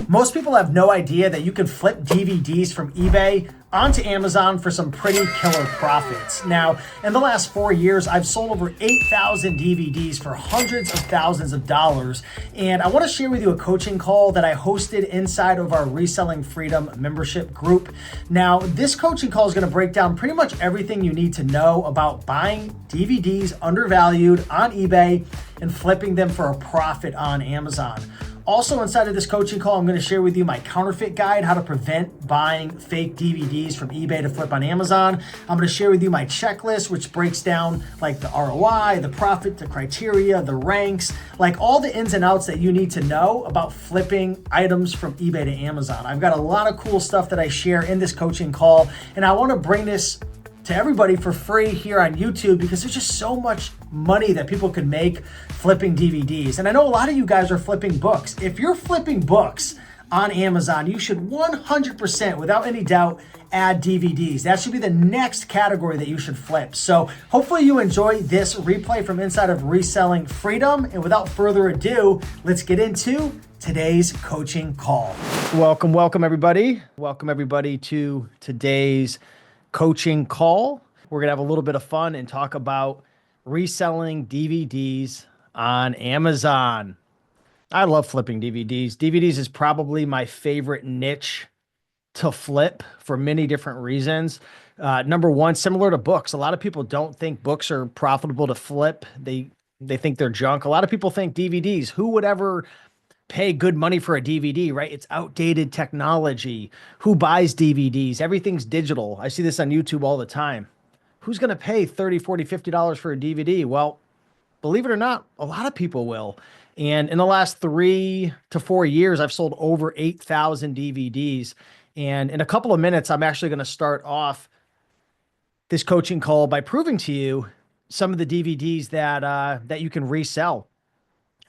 Most people have no idea that you can flip DVDs from eBay onto Amazon for some pretty killer profits. Now, in the last 4 years, I've sold over 8,000 DVDs for hundreds of thousands of dollars. And I want to share with you a coaching call that I hosted inside of our Reselling Freedom membership group. Now, this coaching call is going to break down pretty much everything you need to know about buying DVDs undervalued on eBay and flipping them for a profit on Amazon. Also, inside of this coaching call, I'm going to share with you my counterfeit guide, how to prevent buying fake DVDs from eBay to flip on Amazon. I'm going to share with you my checklist, which breaks down like the ROI, the profit, the criteria, the ranks, like all the ins and outs that you need to know about flipping items from eBay to Amazon. I've got a lot of cool stuff that I share in this coaching call, and I want to bring this to everybody for free here on YouTube because there's just so much money that people can make flipping DVDs. And I know a lot of you guys are flipping books. If you're flipping books on Amazon, you should 100%, without any doubt, add DVDs. That should be the next category that you should flip. So hopefully you enjoy this replay from inside of Reselling Freedom. And without further ado, let's get into today's coaching call. Welcome everybody. Welcome everybody to today's coaching call. We're gonna have a little bit of fun and talk about reselling DVDs on Amazon. I love flipping DVDs. DVDs is probably my favorite niche to flip for many different reasons. Number one, similar to books, a lot of people don't think books are profitable to flip. They think they're junk. A lot of people think DVDs. Who would ever pay good money for a DVD, right? It's outdated technology. Who buys DVDs? Everything's digital. I see this on YouTube all the time. Who's going to pay $30, $40, $50 for a DVD? Well, believe it or not, a lot of people will. And in the last 3 to 4 years, I've sold over 8,000 DVDs. And in a couple of minutes, I'm actually going to start off this coaching call by proving to you some of the DVDs that you can resell.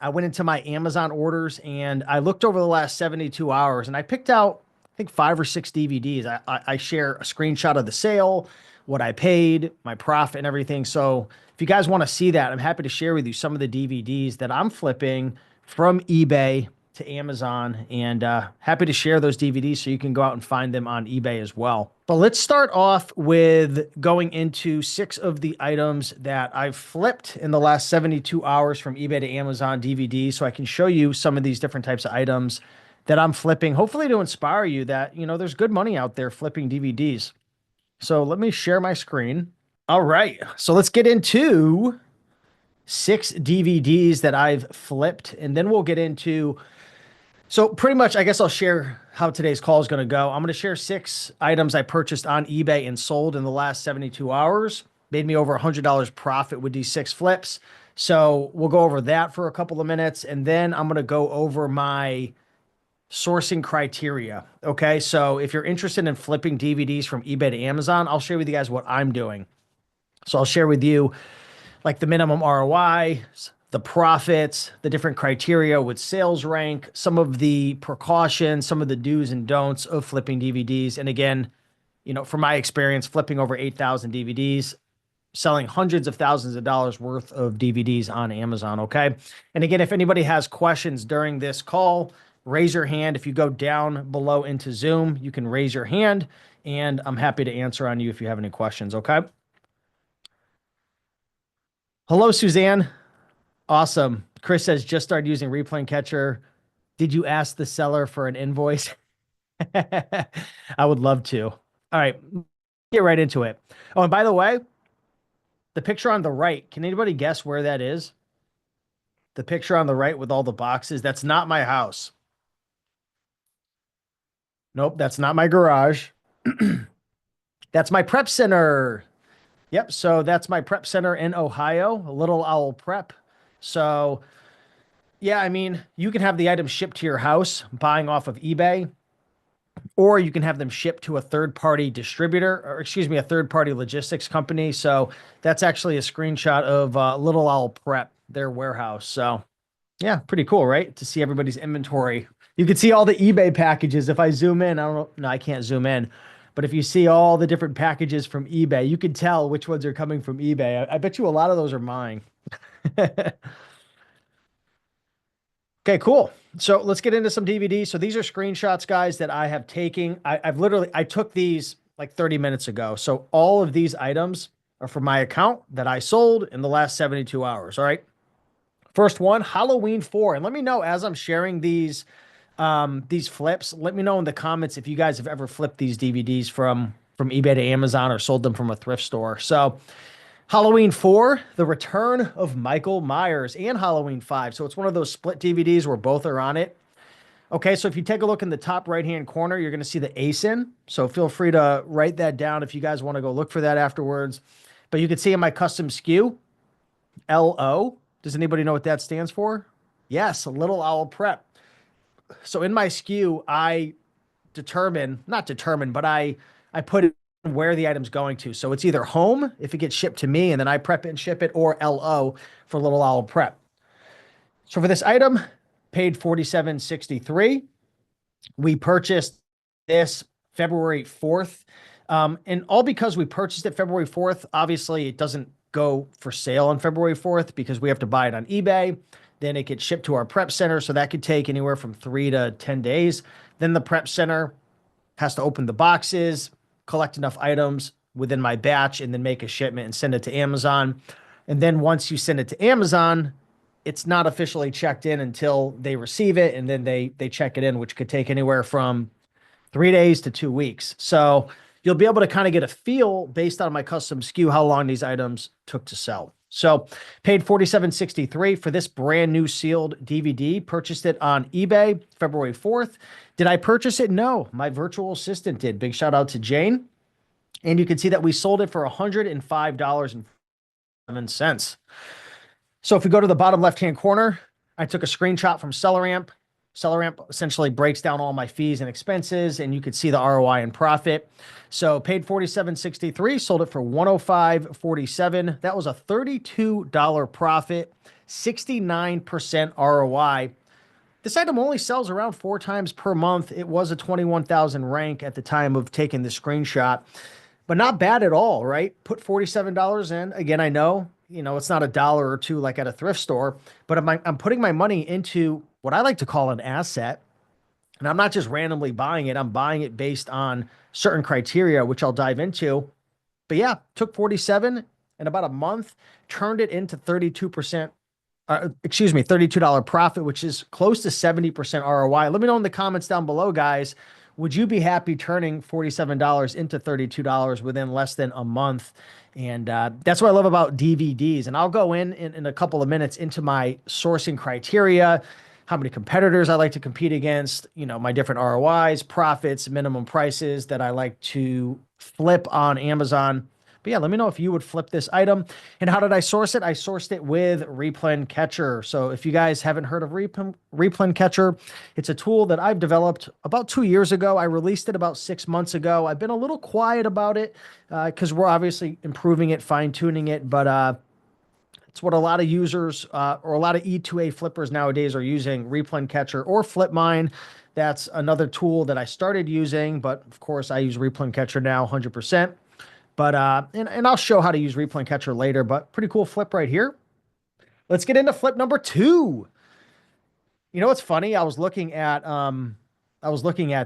I went into my Amazon orders and I looked over the last 72 hours and I picked out, I think, 5 or 6 DVDs. I share a screenshot of the sale, what I paid, my profit and everything. So if you guys want to see that, I'm happy to share with you some of the DVDs that I'm flipping from eBay to Amazon, and happy to share those DVDs so you can go out and find them on eBay as well. But let's start off with going into 6 of the items that I've flipped in the last 72 hours from eBay to Amazon DVDs, so I can show you some of these different types of items that I'm flipping, hopefully to inspire you that, you know, there's good money out there flipping DVDs. So let me share my screen. All right, so let's get into 6 DVDs that I've flipped, and then we'll get into, so pretty much, I guess I'll share how today's call is going to go. I'm going to share 6 items I purchased on eBay and sold in the last 72 hours. Made me over $100 profit with these 6 flips. So we'll go over that for a couple of minutes, and then I'm going to go over my sourcing criteria. Okay, so if you're interested in flipping DVDs from eBay to Amazon, I'll share with you guys what I'm doing. So I'll share with you like the minimum ROI, the profits, the different criteria with sales rank, some of the precautions, some of the do's and don'ts of flipping DVDs. And again, you know, from my experience, flipping over 8,000 DVDs, selling hundreds of thousands of dollars worth of DVDs on Amazon. Okay. And again, if anybody has questions during this call, raise your hand. If you go down below into Zoom, you can raise your hand and I'm happy to answer on you if you have any questions. Okay. Hello, Suzanne. Awesome. Chris says, just started using Replen Catcher. Did you ask the seller for an invoice? I would love to. All right, get right into it. Oh, and by the way, the picture on the right, can anybody guess where that is? The picture on the right with all the boxes, that's not my house. Nope, that's not my garage. That's my prep center. Yep, so that's my prep center in Ohio, a Little Owl Prep. So, yeah, I mean, you can have the items shipped to your house buying off of eBay, or you can have them shipped to a third-party distributor, or excuse me, a third-party logistics company. So that's actually a screenshot of Little Owl Prep, their warehouse. So, yeah, pretty cool, right? To see everybody's inventory. You can see all the eBay packages. If I zoom in, I don't know, no, I can't zoom in. But if you see all the different packages from eBay, you can tell which ones are coming from eBay. I bet you a lot of those are mine. Okay, cool. So let's get into some DVDs. So these are screenshots, guys, that I have taken. I took these like 30 minutes ago. So all of these items are from my account that I sold in the last 72 hours. All right. First one, Halloween 4. And let me know as I'm sharing these flips. Let me know in the comments if you guys have ever flipped these DVDs from eBay to Amazon or sold them from a thrift store. So Halloween 4, The Return of Michael Myers, and Halloween 5. So it's one of those split DVDs where both are on it. Okay, so if you take a look in the top right-hand corner, you're going to see the ASIN. So feel free to write that down if you guys want to go look for that afterwards. But you can see in my custom SKU, LO. Does anybody know what that stands for? Yes, Little Owl Prep. So in my SKU, I not determine, but I put it where the item's going to. So it's either home if it gets shipped to me and then I prep it and ship it, or LO for Little Owl Prep. So for this item, paid $47.63. We purchased this February 4th. And all because we purchased it February 4th, obviously it doesn't go for sale on February 4th because we have to buy it on eBay. Then it gets shipped to our prep center. So that could take anywhere from 3 to 10 days. Then the prep center has to open the boxes, collect enough items within my batch, and then make a shipment and send it to Amazon. And then once you send it to Amazon, it's not officially checked in until they receive it, and then they check it in, which could take anywhere from 3 days to 2 weeks. So you'll be able to kind of get a feel based on my custom SKU how long these items took to sell. So paid $47.63 for this brand new sealed DVD. Purchased it on eBay February 4th. Did I purchase it? No, my virtual assistant did. Big shout out to Jane. And you can see that we sold it for $105.07. So if we go to the bottom left-hand corner, I took a screenshot from SellerAmp. SellerAmp essentially breaks down all my fees and expenses, and you could see the ROI and profit. So paid $47.63, sold it for $105.47. That was a $32 profit, 69% ROI. This item only sells around 4 times per month. It was a 21,000 rank at the time of taking the screenshot, but not bad at all, right? Put $47 in. Again, I know, it's not a dollar or two like at a thrift store, but I'm putting my money into what I like to call an asset. And I'm not just randomly buying it. I'm buying it based on certain criteria, which I'll dive into. But yeah, took 47 in about a month, turned it into 32%, $32 profit, which is close to 70% ROI. Let me know in the comments down below, guys. Would you be happy turning $47 into $32 within less than a month? And that's what I love about DVDs. And I'll go in a couple of minutes into my sourcing criteria, how many competitors I like to compete against, my different ROIs, profits, minimum prices that I like to flip on Amazon. But yeah, let me know if you would flip this item. And how did I source it? I sourced it with Replen Catcher. So if you guys haven't heard of Replen Catcher, it's a tool that I've developed about 2 years ago. I released it about 6 months ago. I've been a little quiet about it because we're obviously improving it, fine-tuning it. But it's what a lot of users or a lot of E2A flippers nowadays are using, Replen Catcher or Flip Mine. That's another tool that I started using, but of course I use Replen Catcher now 100%. But and I'll show how to use Replen Catcher later, but pretty cool flip right here. Let's get into flip number 2. What's funny? I was looking at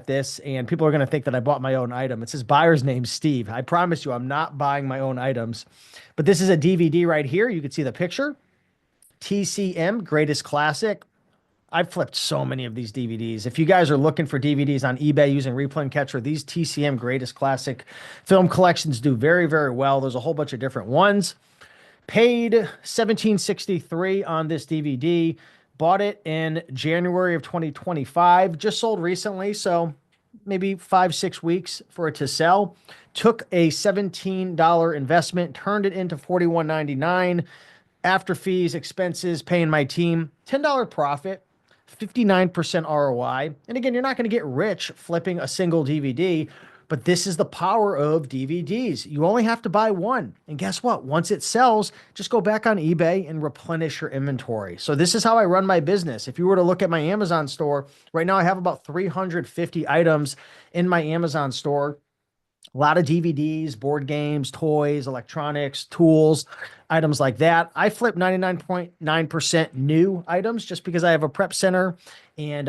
this, and people are going to think that I bought my own item. It says buyer's name Steve. I promise you I'm not buying my own items. But this is a DVD right here. You can see the picture. TCM Greatest Classic. I've flipped so many of these DVDs. If you guys are looking for DVDs on eBay using Replen Catcher, these TCM Greatest Classic film collections do very, very well. There's a whole bunch of different ones. Paid $17.63 on this DVD. Bought it in January of 2025. Just sold recently, so maybe 5-6 weeks for it to sell. Took a $17 investment, turned it into $41.99. After fees, expenses, paying my team, $10 profit. 59% ROI. And again, you're not going to get rich flipping a single DVD, but this is the power of DVDs. You only have to buy one. And guess what? Once it sells, just go back on eBay and replenish your inventory. So this is how I run my business. If you were to look at my Amazon store, right now I have about 350 items in my Amazon store. A lot of DVDs, board games, toys, electronics, tools, items like that. I flip 99.9% new items just because I have a prep center. And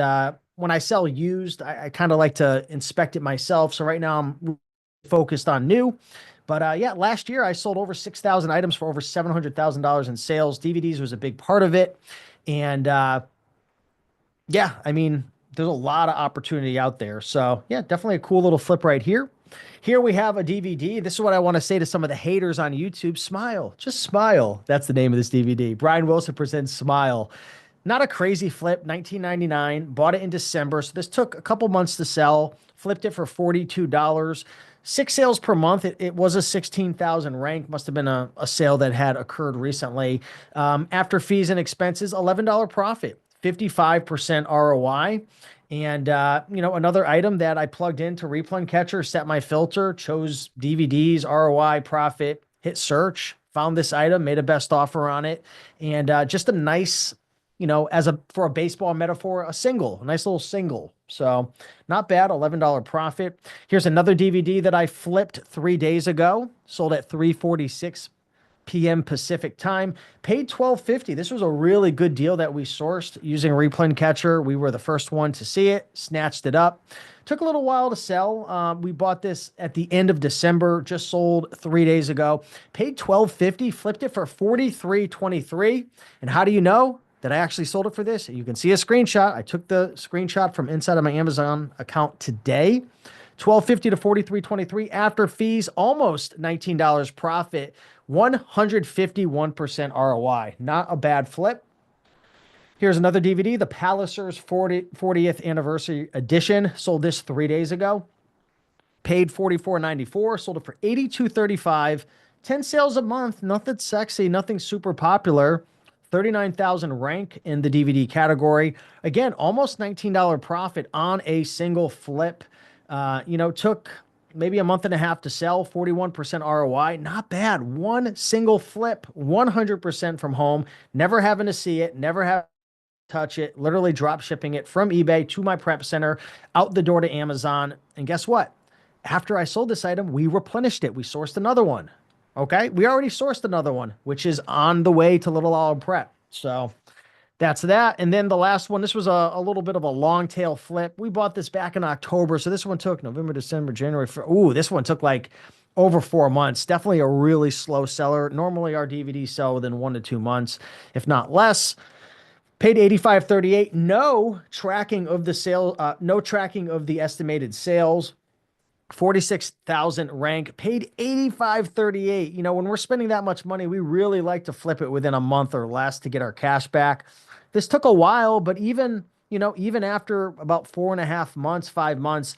when I sell used, I kind of like to inspect it myself. So right now I'm focused on new. But yeah, last year I sold over 6,000 items for over $700,000 in sales. DVDs was a big part of it. And yeah, I mean, there's a lot of opportunity out there. So yeah, definitely a cool little flip right here. Here we have a DVD. This is what I want to say to some of the haters on YouTube. Smile. Just smile. That's the name of this DVD. Brian Wilson presents Smile. Not a crazy flip. 1999. Bought it in December. So this took a couple months to sell. Flipped it for $42. 6 sales per month. It was a 16,000 rank. Must have been a sale that had occurred recently. After fees and expenses, $11 profit. 55% ROI. And, another item that I plugged into Replen Catcher, set my filter, chose DVDs, ROI, profit, hit search, found this item, made a best offer on it. And just a nice, for a baseball metaphor, a nice little single. So not bad, $11 profit. Here's another DVD that I flipped 3 days ago, sold at 3:46 p.m. Pacific time. Paid $12.50. This was a really good deal that we sourced using Replen Catcher. We were the first one to see it, snatched it up. Took a little while to sell. We bought this at the end of December, just sold 3 days ago. Paid $12.50, flipped it for $43.23. And how do you know that I actually sold it for this? You can see a screenshot. I took the screenshot from inside of my Amazon account today. $12.50 to $43.23 after fees, almost $19 profit, 151% ROI. Not a bad flip. Here's another DVD, the Palliser's 40th anniversary edition. Sold this 3 days ago. Paid $44.94, sold it for $82.35. 10 sales a month, nothing sexy, nothing super popular. 39,000 rank in the DVD category. Again, almost $19 profit on a single flip. Took maybe a month and a half to sell, 41% ROI. Not bad. One single flip, 100% from home, never having to see it, never have to touch it, literally drop shipping it from eBay to my prep center, out the door to Amazon. And guess what? After I sold this item, we replenished it. We sourced another one. Okay. We already sourced another one, which is on the way to Little Olive Prep. So that's that. And then the last one, this was a little bit of a long tail flip. We bought this back in October. So this one took November, December, January. This one took like over 4 months. Definitely a really slow seller. Normally our DVDs sell within 1 to 2 months, if not less. Paid $85.38. No tracking of the sale, no tracking of the estimated sales. 46,000 rank, paid $85.38. When we're spending that much money, we really like to flip it within a month or less to get our cash back. This took a while, but even after about 4.5 months, 5 months,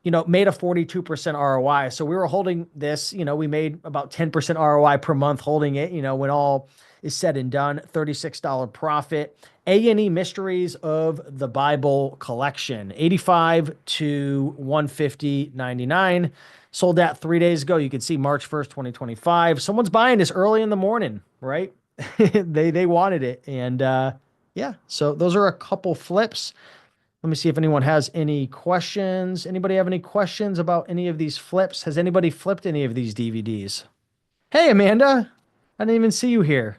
made a 42% ROI. So we were holding this, we made about 10% ROI per month holding it, when all is said and done. $36 profit. A&E Mysteries of the Bible collection, 85 to 150.99. Sold that 3 days ago. You can see March 1st, 2025. Someone's buying this early in the morning, right? They wanted it. And yeah, so those are a couple flips. Let me see if anyone has any questions. Anybody have any questions about any of these flips? Has anybody flipped any of these DVDs? Hey, Amanda. I didn't even see you here.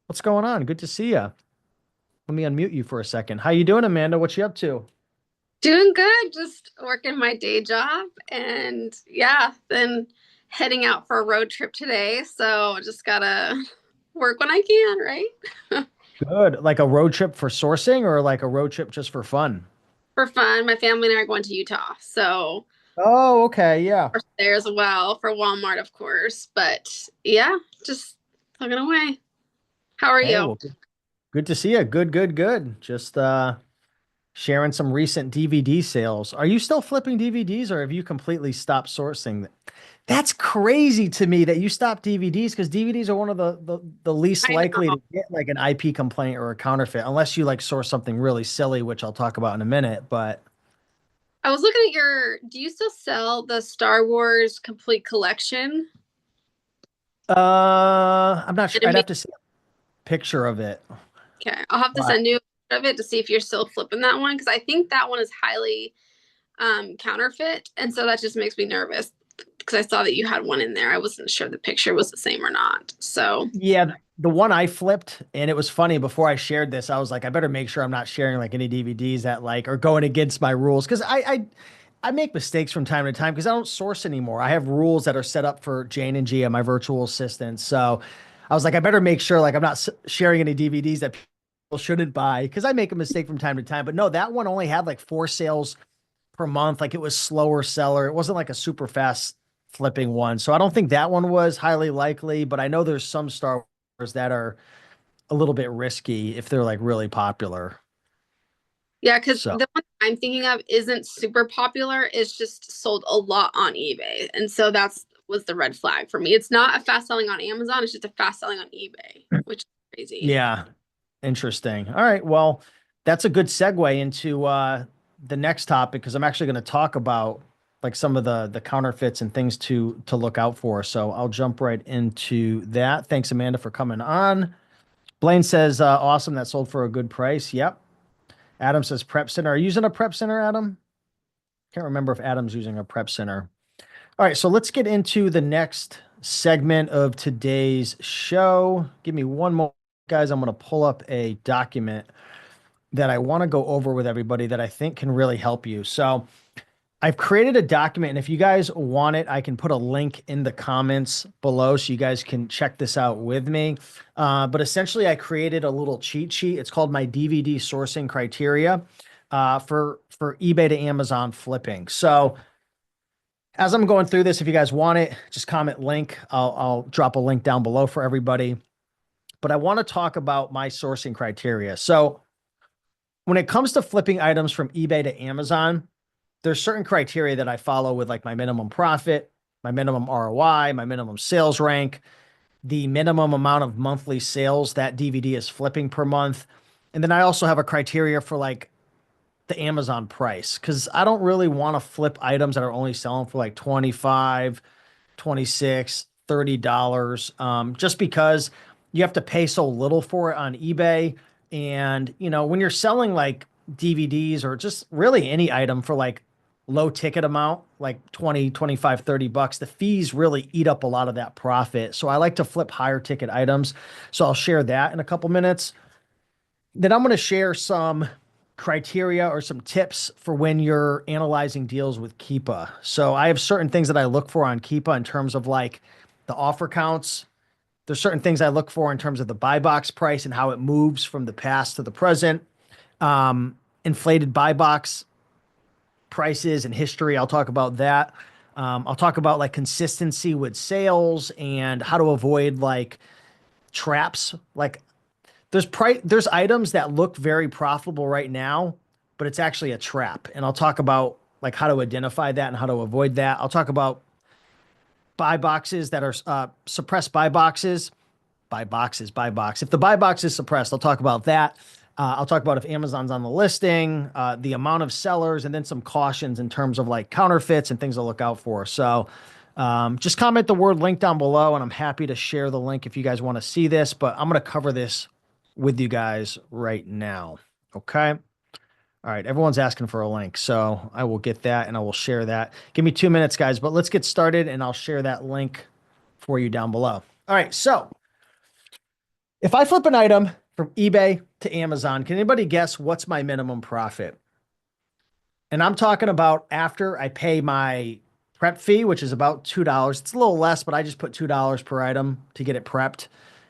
What's going on? Good to see you. Let me unmute you for a second. How you doing, Amanda? What you up to? Doing good, just working my day job and yeah, then heading out for a road trip today. So just gotta work when I can, right? Good. Like a road trip for sourcing or like a road trip just for fun? For fun. My family and I are going to Utah. So Oh, okay. Yeah. we're there as well for Walmart, of course. But yeah, just plugging away. How are Hey, you? well, good to see you. Good, good, good. Just sharing some recent DVD sales. Are you still flipping DVDs or have you completely stopped sourcing them? That's crazy to me that you stopped DVDs because DVDs are one of the least I likely know. to get like an IP complaint or a counterfeit, unless you like source something really silly, which I'll talk about in a minute. But I was looking at do you still sell the Star Wars complete collection? I'm not sure. I'd have to see a picture of it. Okay, I'll have to But send you of it to see if you're still flipping that one because I think that one is highly Counterfeit, and so that just makes me nervous because I saw that you had one in there. I wasn't sure the picture was the same or not. So Yeah, the one I flipped, and it was funny before I shared this, I was like, I better make sure I'm not sharing like any DVDs that like are going against my rules because I make mistakes from time to time because I don't source anymore. I have rules that are set up for Jane and Gia, my virtual assistants. So I was like, I better make sure like I'm not sharing any DVDs that people shouldn't buy because I make a mistake from time to time. But no, that one only had like 4 sales per month. Like it was slower seller. It wasn't like a super fast flipping one. So I don't think that one was highly likely, but I know there's some Star Wars that are a little bit risky if they're like really popular. yeah, because So the one I'm thinking of isn't super popular. It's just sold a lot on eBay, and so that's was the red flag for me. It's not a fast selling on Amazon. It's just a fast selling on eBay, which is crazy. yeah, interesting. All right. Well, that's a good segue into the next topic because I'm actually going to talk about like some of the counterfeits and things to look out for. So I'll jump right into that. Thanks, Amanda, for coming on. Blaine says, awesome. That sold for a good price. Yep. Adam says prep center. Are you using a prep center, Adam? Can't remember if Adam's using a prep center. All right, so let's get into the next segment of today's show. Give me one more, guys. I'm going to pull up a document that I want to go over with everybody that I think can really help you. So I've created a document, and if you guys want it, I can put a link in the comments below so you guys can check this out with me. But essentially, I created a little cheat sheet. It's called my DVD sourcing criteria for eBay to Amazon flipping. So as I'm going through this, if you guys want it, just comment link. I'll drop a link down below for everybody. But I want to talk about my sourcing criteria. So when it comes to flipping items from eBay to Amazon, there's certain criteria that I follow with like my minimum profit, my minimum ROI, my minimum sales rank, the minimum amount of monthly sales that DVD is flipping per month. And then I also have a criteria for like the Amazon price because I don't really want to flip items that are only selling for like 25, 26, $30, just because you have to pay so little for it on eBay. And, you know, when you're selling like DVDs or just really any item for like low ticket amount, like 20, 25, $30, the fees really eat up a lot of that profit. So I like to flip higher ticket items. So I'll share that in a couple minutes. Then I'm going to share some criteria or some tips for when you're analyzing deals with Keepa. So I have certain things that I look for on Keepa in terms of like the offer counts. There's certain things I look for in terms of the buy box price and how it moves from the past to the present. Inflated buy box prices and history. I'll talk about that. I'll talk about like consistency with sales and how to avoid like traps. Like there's items that look very profitable right now, but it's actually a trap. And I'll talk about like how to identify that and how to avoid that. I'll talk about buy boxes that are suppressed buy boxes, buy boxes, buy box. If the buy box is suppressed, I'll talk about that. I'll talk about if Amazon's on the listing, the amount of sellers, and then some cautions in terms of like counterfeits and things to look out for. So just comment the word link down below, and I'm happy to share the link if you guys want to see this. But I'm going to cover this with you guys right now. Okay. All right. Everyone's asking for a link. So I will get that and I will share that. Give me 2 minutes, guys, but let's get started and I'll share that link for you down below. All right. So if I flip an item from eBay to Amazon, can anybody guess what's my minimum profit? And I'm talking about after I pay my prep fee, which is about $2. It's a little less, but I just put $2 per item to get it prepped.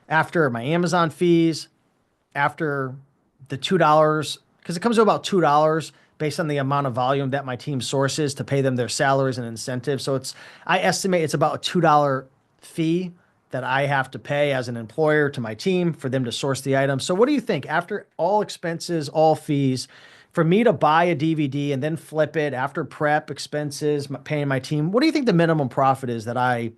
After my Amazon fees, after the $2, because it comes to about $2 based on the amount of volume that my team sources to pay them their salaries and incentives. So I estimate it's about a $2 fee that I have to pay as an employer to my team for them to source the item. So what do you think after all expenses, all fees, for me to buy a DVD and then flip it after prep expenses, paying my team? What do you think the minimum profit is that I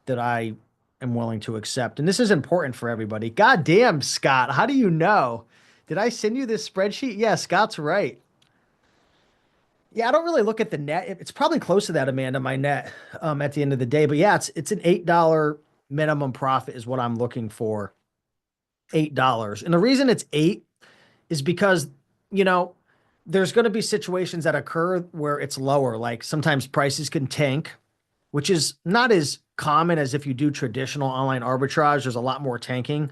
am willing to accept? And this is important for everybody. God damn, Scott, how do you know? Did I send you this spreadsheet? Yeah, Scott's right. Yeah, I don't really look at the net. It's probably close to that, Amanda, my net at the end of the day. But yeah, it's an $8 minimum profit is what I'm looking for. $8. And the reason it's eight is because, you know, there's going to be situations that occur where it's lower. Like sometimes prices can tank, which is not as common as if you do traditional online arbitrage. There's a lot more tanking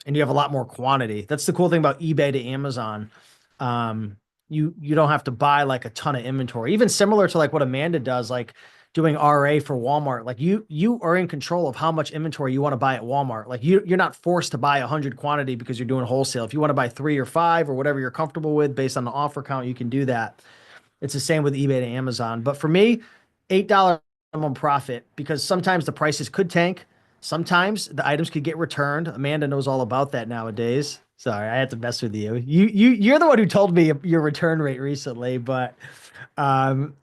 and you have a lot more quantity. That's the cool thing about eBay to Amazon. Um, you don't have to buy like a ton of inventory. Even similar to like what Amanda does, like doing RA for Walmart. Like you are in control of how much inventory you want to buy at Walmart. Like you're not forced to buy 100 quantity because you're doing wholesale. If you want to buy 3 or 5 or whatever you're comfortable with based on the offer count, you can do that. It's the same with eBay to Amazon. But for me, $8 minimum profit because sometimes the prices could tank. Sometimes the items could get returned. Amanda knows all about that nowadays. Sorry, I had to mess with you. You're the one who told me your return rate recently, but um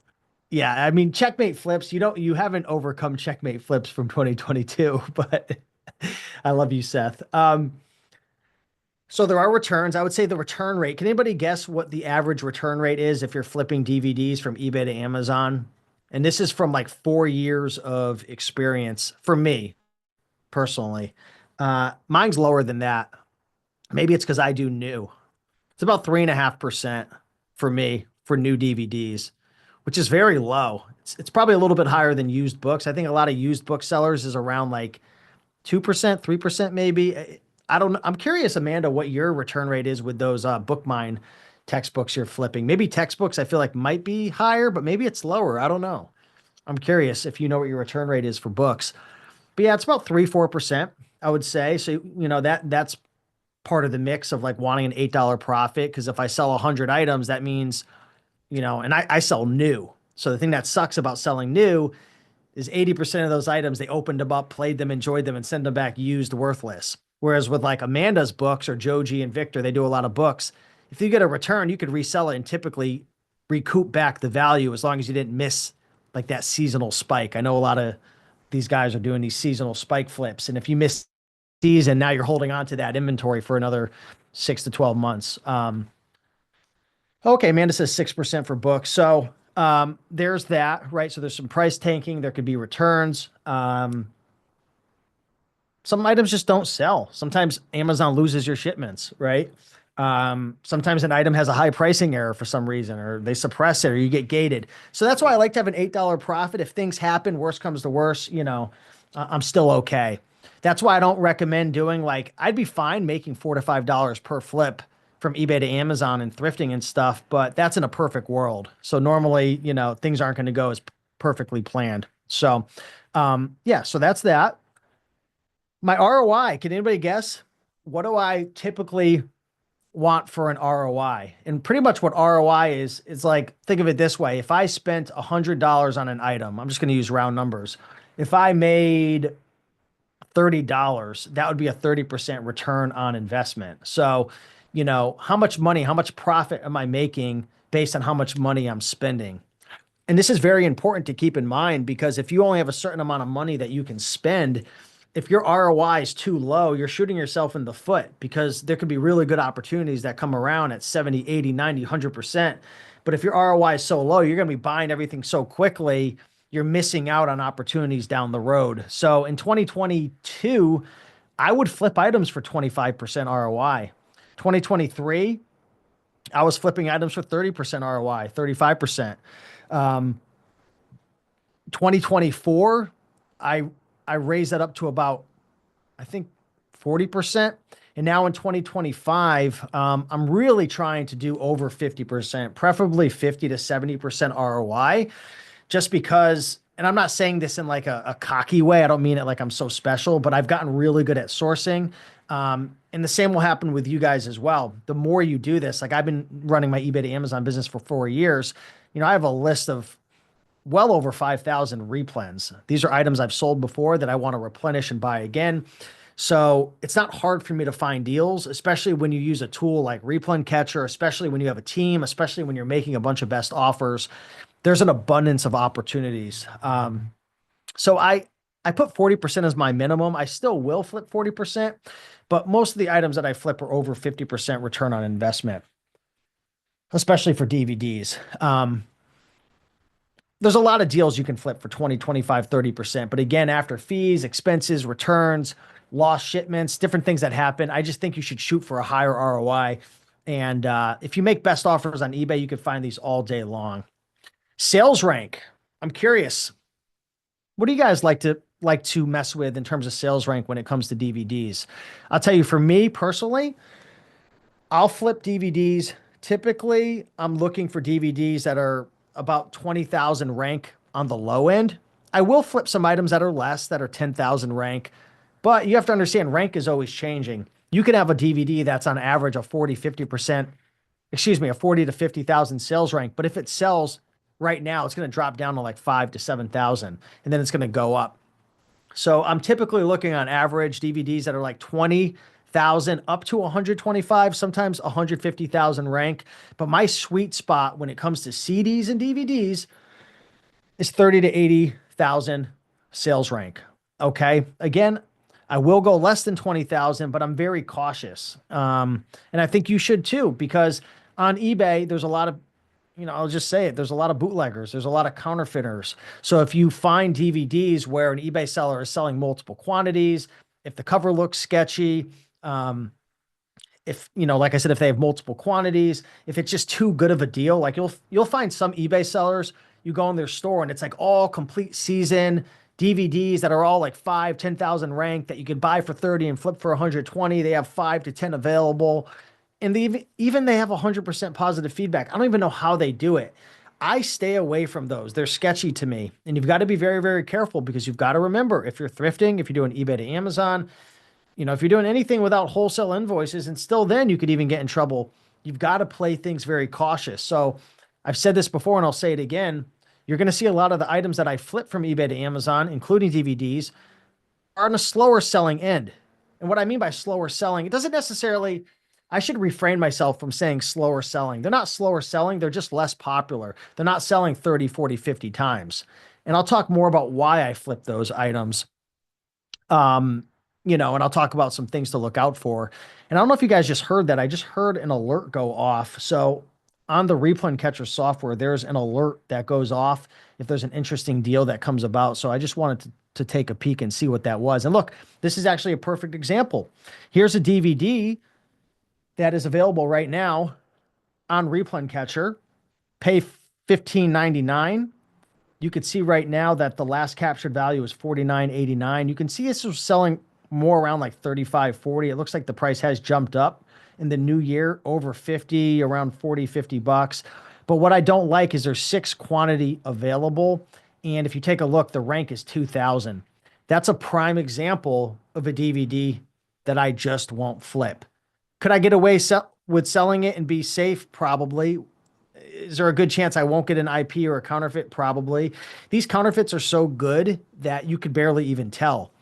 yeah, I mean checkmate flips, you haven't overcome checkmate flips from 2022, but I love you, Seth. So there are returns. I would say the return rate. Can anybody guess what the average return rate is if you're flipping DVDs from eBay to Amazon? And this is from like 4 years of experience for me personally. Mine's lower than that. Maybe it's because I do new. It's about 3.5% for me for new DVDs, which is very low. It's probably a little bit higher than used books. I think a lot of used booksellers is around like 2%, 3% maybe. I don't know. I'm curious, Amanda, what your return rate is with those book mine textbooks you're flipping. Maybe textbooks I feel like might be higher, but maybe it's lower. I don't know. I'm curious if you know what your return rate is for books. But yeah, it's about 3, 4%, I would say. So, that's part of the mix of like wanting an $8 profit. Cause if I sell 100 items, that means, and I sell new. So the thing that sucks about selling new is 80% of those items, they opened them up, played them, enjoyed them, and send them back used, worthless. Whereas with like Amanda's books or Joji and Victor, they do a lot of books. If you get a return, you could resell it and typically recoup back the value as long as you didn't miss like that seasonal spike. I know a lot of these guys are doing these seasonal spike flips. And if you miss season, now you're holding on to that inventory for another 6 to 12 months. Okay, Amanda says 6% for books. So there's that, right? So there's some price tanking. There could be returns. Some items just don't sell. Sometimes Amazon loses your shipments, right? Sometimes an item has a high pricing error for some reason, or they suppress it, or you get gated. So that's why I like to have an $8 profit. If things happen, worst comes to worst, I'm still okay. That's why I don't recommend doing like, I'd be fine making $4 to $5 per flip from eBay to Amazon and thrifting and stuff, but that's in a perfect world. So normally, things aren't going to go as perfectly planned. So, yeah, so that's that. My ROI, can anybody guess? What do I typically want for an ROI? And pretty much what ROI is like, think of it this way. If I spent $100 on an item, I'm just going to use round numbers. If I made $30, that would be a 30% return on investment. So, how much money, how much profit am I making based on how much money I'm spending? And this is very important to keep in mind because if you only have a certain amount of money that you can spend, if your ROI is too low, you're shooting yourself in the foot because there could be really good opportunities that come around at 70, 80, 90, 100%. But if your ROI is so low, you're going to be buying everything so quickly, you're missing out on opportunities down the road. So in 2022, I would flip items for 25% ROI. 2023, I was flipping items for 30% ROI, 35%. 2024, I raised that up to about, I think, 40%. And now in 2025, I'm really trying to do over 50%, preferably 50 to 70% ROI, just because, and I'm not saying this in like a cocky way. I don't mean it like I'm so special, but I've gotten really good at sourcing. And the same will happen with you guys as well. The more you do this, like I've been running my eBay to Amazon business for 4 years, I have a list of well over 5,000 replens. These are items I've sold before that I want to replenish and buy again. So it's not hard for me to find deals, especially when you use a tool like Replen Catcher, especially when you have a team, especially when you're making a bunch of best offers. There's an abundance of opportunities. So I put 40% as my minimum. I still will flip 40%, but most of the items that I flip are over 50% return on investment, especially for DVDs. There's a lot of deals you can flip for 20, 25, 30%. But again, after fees, expenses, returns, lost shipments, different things that happen, I just think you should shoot for a higher ROI. And if you make best offers on eBay, you can find these all day long. Sales rank. I'm curious. What do you guys like to mess with in terms of sales rank when it comes to DVDs? I'll tell you, for me personally, I'll flip DVDs. Typically, I'm looking for DVDs that are about 20,000 rank on the low end. I will flip some items that are less, that are 10,000 rank, but you have to understand rank is always changing. You can have a DVD that's on average a 40, 50%, excuse me, a 40 to 50,000 sales rank, but if it sells right now, it's going to drop down to like 5 to 7,000 and then it's going to go up. So I'm typically looking on average DVDs that are like 20,000 up to 125, sometimes 150,000 rank. But my sweet spot when it comes to CDs and DVDs is 30 to 80,000 sales rank. Okay. Again, I will go less than 20,000, but I'm very cautious. And I think you should too, because on eBay, there's a lot of, I'll just say it. There's a lot of bootleggers. There's a lot of counterfeiters. So if you find DVDs where an eBay seller is selling multiple quantities, if the cover looks sketchy, if, like I said, if they have multiple quantities, if it's just too good of a deal, like you'll find some eBay sellers, you go in their store and it's like all complete season DVDs that are all like 5, 10,000 rank that you could buy for 30 and flip for 120. They have 5 to 10 available. And even they have 100% positive feedback. I don't even know how they do it. I stay away from those. They're sketchy to me. And you've got to be very, very careful because you've got to remember if you're thrifting, if you're doing eBay to Amazon, if you're doing anything without wholesale invoices, and still then you could even get in trouble, you've got to play things very cautious. So I've said this before and I'll say it again. You're going to see a lot of the items that I flip from eBay to Amazon, including DVDs, are on a slower selling end. And what I mean by slower selling, it doesn't necessarily, I should refrain myself from saying slower selling. They're not slower selling. They're just less popular. They're not selling 30, 40, 50 times. And I'll talk more about why I flip those items. And I'll talk about some things to look out for. And I don't know if you guys just heard that. I just heard an alert go off. So on the Replen Catcher software, there's an alert that goes off if there's an interesting deal that comes about. So I just wanted to take a peek and see what that was. And look, this is actually a perfect example. Here's a DVD that is available right now on Replen Catcher. Pay $15.99. You could see right now that the last captured value is $49.89. You can see this is selling more around like $35.40. It looks like the price has jumped up in the new year over 50, around 40, 50 bucks. But what I don't like is there's 6 quantity available. And if you take a look, the rank is 2,000. That's a prime example of a DVD that I just won't flip. Could I get away with selling it and be safe? Probably. Is there a good chance I won't get an IP or a counterfeit? Probably. These counterfeits are so good that you could barely even tell.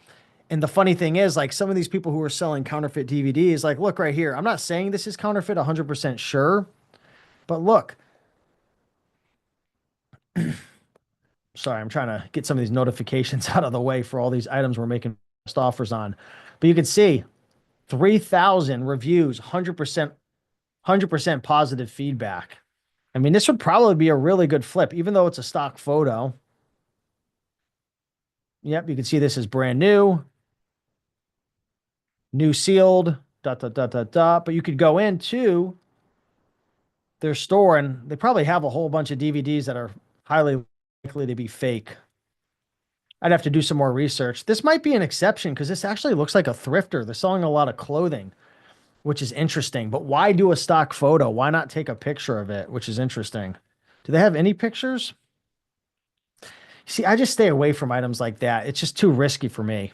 And the funny thing is, like some of these people who are selling counterfeit DVDs, like, look right here. I'm not saying this is counterfeit 100% sure, but look. Sorry, I'm trying to get some of these notifications out of the way for all these items we're making best offers on. But you can see 3,000 reviews, 100% positive feedback. I mean, this would probably be a really good flip, even though it's a stock photo. Yep, you can see this is brand new. New sealed, But you could go into their store and they probably have a whole bunch of DVDs that are highly likely to be fake. I'd have to do some more research. This might be an exception because this actually looks like a thrifter. They're selling a lot of clothing, which is interesting. But why do a stock photo? Why not take a picture of it, which is interesting? Do they have any pictures? See, I just stay away from items like that. It's just too risky for me.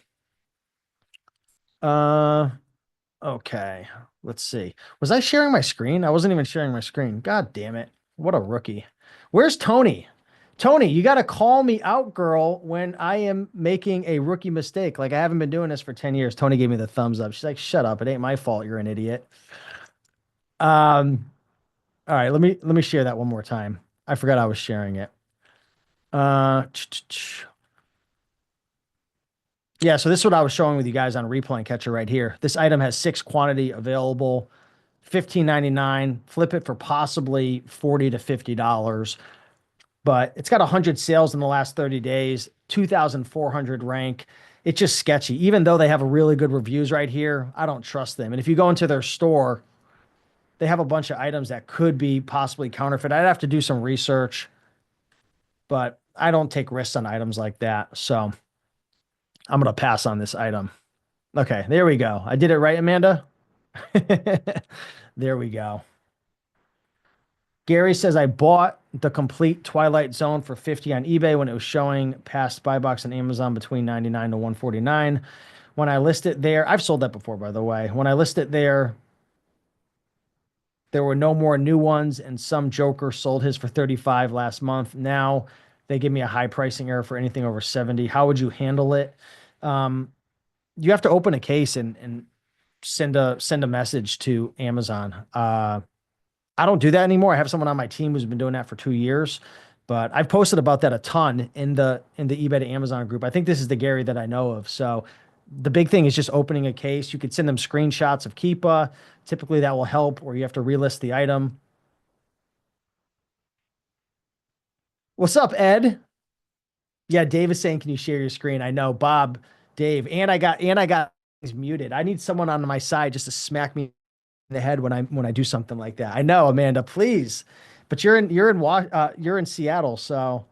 Okay. Let's see. Was I sharing my screen? I wasn't even sharing my screen. God damn it. What a rookie. Where's Tony? Tony, you got to call me out, girl, when I am making a rookie mistake. Like I haven't been doing this for 10 years. Tony gave me the thumbs up. She's like, shut up. It ain't my fault. You're an idiot. All right, let me share that one more time. I forgot I was sharing it. Yeah, so this is what I was showing with you guys on Replen Catcher right here. This item has 6 quantity available, $15.99. Flip it for possibly $40 to $50. But it's got 100 sales in the last 30 days, 2,400 rank. It's just sketchy. Even though they have a really good reviews right here, I don't trust them. And if you go into their store, they have a bunch of items that could be possibly counterfeit. I'd have to do some research, but I don't take risks on items like that. So I'm going to pass on this item. Okay, there we go. I did it right, Amanda? There we go. Gary says, I bought the complete Twilight Zone for 50 on eBay when it was showing past buy box on Amazon between 99 to 149. When I list it there, I've sold that before, by the way. When I list it there, there were no more new ones, and some joker sold his for 35 last month. Now they give me a high pricing error for anything over 70. How would you handle it? You have to open a case and send a message to Amazon. I don't do that anymore. I have someone on my team who's been doing that for 2 years, but I've posted about that a ton in the eBay to Amazon group. I think this is the Gary that I know of. So the big thing is just opening a case. You could send them screenshots of Keepa. Typically that will help, or you have to relist the item. What's up, Ed? Yeah, Dave is saying, can you share your screen? I know, Bob, Dave, and I got things muted. I need someone on my side just to smack me in the head when I do something like that. I know, Amanda, please. But you're in Seattle, so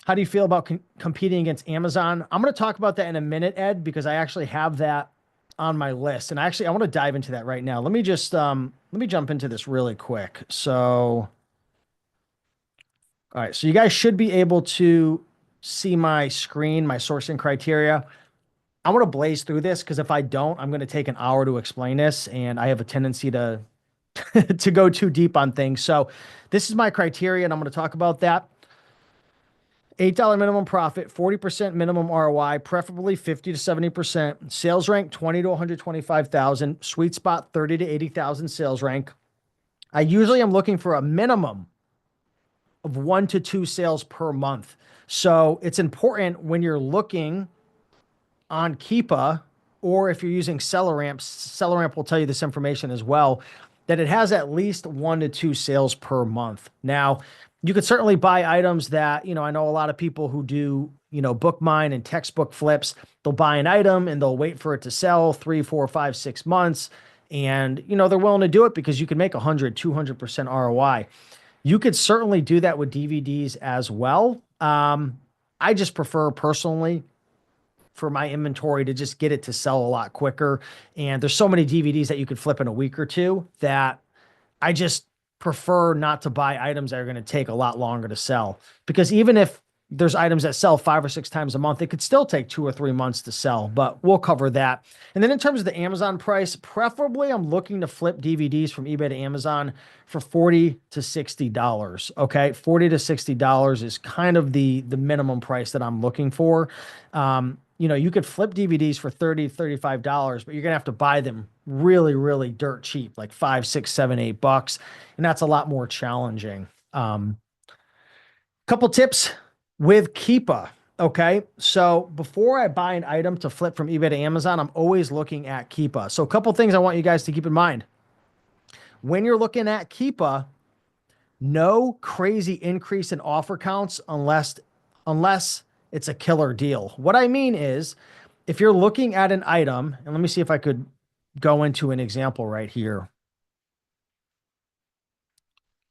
how do you feel about competing against Amazon? I'm going to talk about that in a minute, Ed, because I actually have that on my list, and I want to dive into that right now. Let me just let me jump into this really quick. So, all right, so you guys should be able to see my screen, my sourcing criteria. I want to blaze through this because if I don't, I'm going to take an hour to explain this, and I have a tendency to to go too deep on things. So this is my criteria, and I'm going to talk about that. $8 minimum profit, 40% minimum ROI, preferably 50 to 70%. Sales rank 20 to 125,000. Sweet spot 30 to 80,000 sales rank. I usually am looking for a minimum of 1 to 2 sales per month. So it's important when you're looking on Keepa, or if you're using SellerAmp will tell you this information as well, that it has at least 1 to 2 sales per month. Now, you could certainly buy items that, I know a lot of people who do, book mine and textbook flips. They'll buy an item and they'll wait for it to sell 3, 4, 5, 6 months. And, they're willing to do it because you can make 100, 200% ROI. You could certainly do that with DVDs as well. I just prefer personally for my inventory to just get it to sell a lot quicker. And there's so many DVDs that you could flip in a week or two that I just prefer not to buy items that are going to take a lot longer to sell, because even if there's items that sell 5 or 6 times a month, it could still take 2 or 3 months to sell, but we'll cover that. And then in terms of the Amazon price, preferably I'm looking to flip DVDs from eBay to Amazon for $40 to $60. Okay. $40 to $60 is kind of the minimum price that I'm looking for. You could flip DVDs for $30, $35, but you're going to have to buy them really, really dirt cheap, like $5, $6, $7, $8. And that's a lot more challenging. Couple tips with Keepa. Okay. So before I buy an item to flip from eBay to Amazon, I'm always looking at Keepa. So a couple things I want you guys to keep in mind. When you're looking at Keepa, no crazy increase in offer counts unless it's a killer deal. What I mean is, if you're looking at an item, and let me see if I could go into an example right here.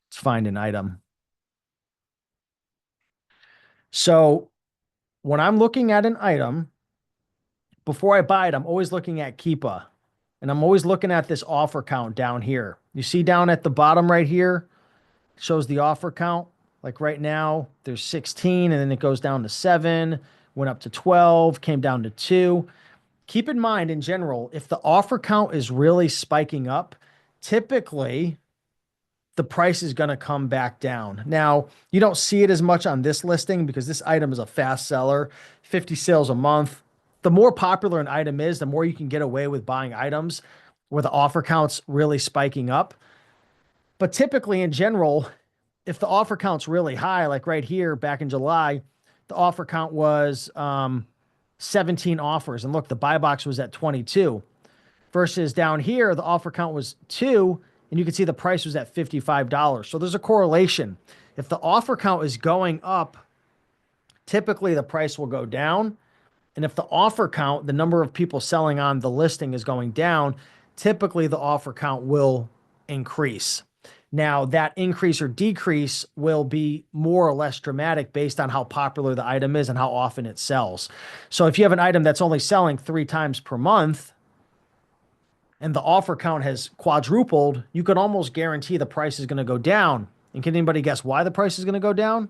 Let's find an item. So when I'm looking at an item, before I buy it, I'm always looking at Keepa, and I'm always looking at this offer count down here. You see down at the bottom right here, it shows the offer count. Like right now, there's 16, and then it goes down to 7, went up to 12, came down to 2. Keep in mind, in general, if the offer count is really spiking up, typically the price is going to come back down. Now, you don't see it as much on this listing because this item is a fast seller, 50 sales a month. The more popular an item is, the more you can get away with buying items where the offer count's really spiking up. But typically, in general, if the offer count's really high, like right here back in July, the offer count was 17 offers. And look, the buy box was at 22 versus down here, the offer count was 2, and you can see the price was at $55. So there's a correlation. If the offer count is going up, typically the price will go down. And if the offer count, the number of people selling on the listing, is going down, typically the offer count will increase. Now, that increase or decrease will be more or less dramatic based on how popular the item is and how often it sells. So if you have an item that's only selling 3 times per month and the offer count has quadrupled, you can almost guarantee the price is going to go down. And can anybody guess why the price is going to go down?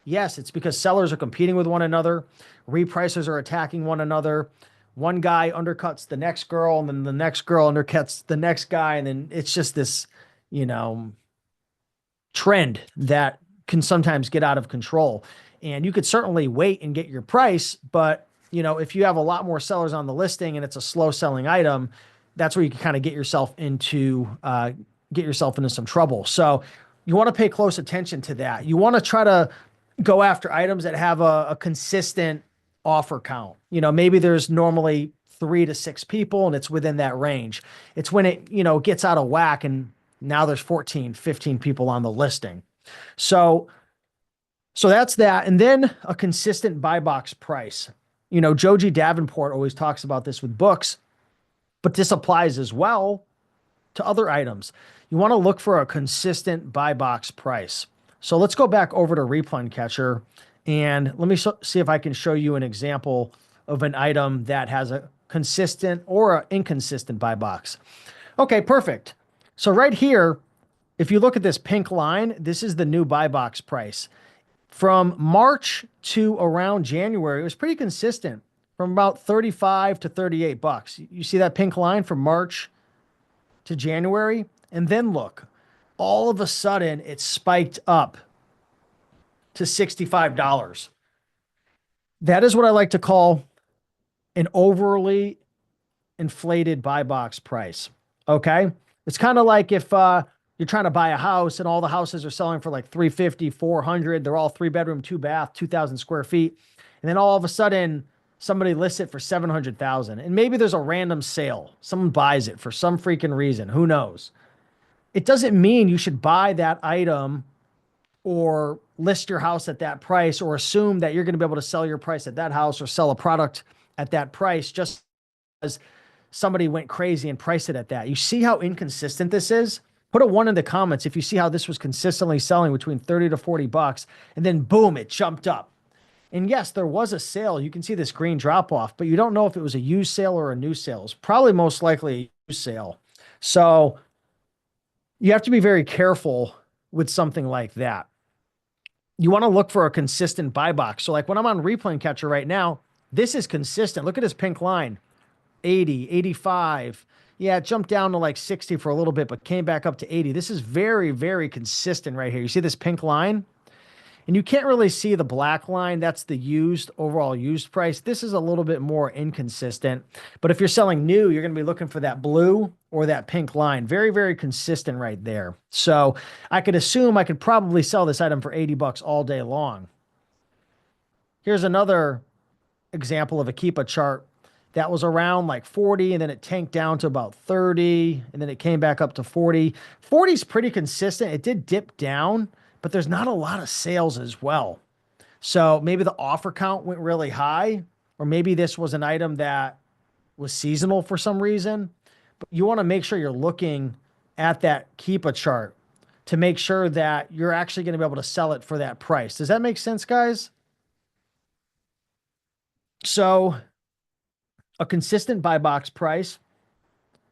Yes, it's because sellers are competing with one another, repricers are attacking one another. One guy undercuts the next girl, and then the next girl undercuts the next guy, and then it's just this, you know, trend that can sometimes get out of control. And you could certainly wait and get your price, but if you have a lot more sellers on the listing and it's a slow selling item, that's where you can kind of get yourself into some trouble. So you want to pay close attention to that. You want to try to go after items that have a consistent offer count. Maybe there's normally 3 to 6 people and it's within that range. It's when it, gets out of whack and now there's 14, 15 people on the listing. So that's that. And then a consistent buy box price. Joji Davenport always talks about this with books, but this applies as well to other items. You want to look for a consistent buy box price. So let's go back over to Replen Catcher and let me see if I can show you an example of an item that has a consistent or an inconsistent buy box. Okay, perfect. So right here, if you look at this pink line, this is the new buy box price. From March to around January, it was pretty consistent from about 35 to 38 bucks. You see that pink line from March to January? And then look, all of a sudden it spiked up to $65. That is what I like to call an overly inflated buy box price. Okay. It's kind of like if you're trying to buy a house and all the houses are selling for like 350, 400. They're all 3-bedroom, 2-bath, 2,000 square feet. And then all of a sudden somebody lists it for 700,000. And maybe there's a random sale. Someone buys it for some freaking reason. Who knows? It doesn't mean you should buy that item or list your house at that price or assume that you're going to be able to sell your price at that house or sell a product at that price just as somebody went crazy and priced it at that. You see how inconsistent this is? Put a 1 in the comments if you see how this was consistently selling between 30 to 40 bucks and then boom, it jumped up. And yes, there was a sale. You can see this green drop off, but you don't know if it was a used sale or a new sale. It's probably most likely a used sale. So you have to be very careful with something like that. You want to look for a consistent buy box. So like when I'm on Replen Catcher right now, this is consistent. Look at this pink line, 80, 85. Yeah, it jumped down to like 60 for a little bit, but came back up to 80. This is very, very consistent right here. You see this pink line? And you can't really see the black line. That's the overall used price. This is a little bit more inconsistent. But if you're selling new, you're going to be looking for that blue or that pink line. Very, very consistent right there. So I could assume I could probably sell this item for 80 bucks all day long. Here's another example of a Keepa chart that was around like 40 and then it tanked down to about 30 and then it came back up to 40. 40 is pretty consistent. It did dip down, but there's not a lot of sales as well. So maybe the offer count went really high, or maybe this was an item that was seasonal for some reason. But you want to make sure you're looking at that Keepa chart to make sure that you're actually going to be able to sell it for that price. Does that make sense, guys? So a consistent buy box price,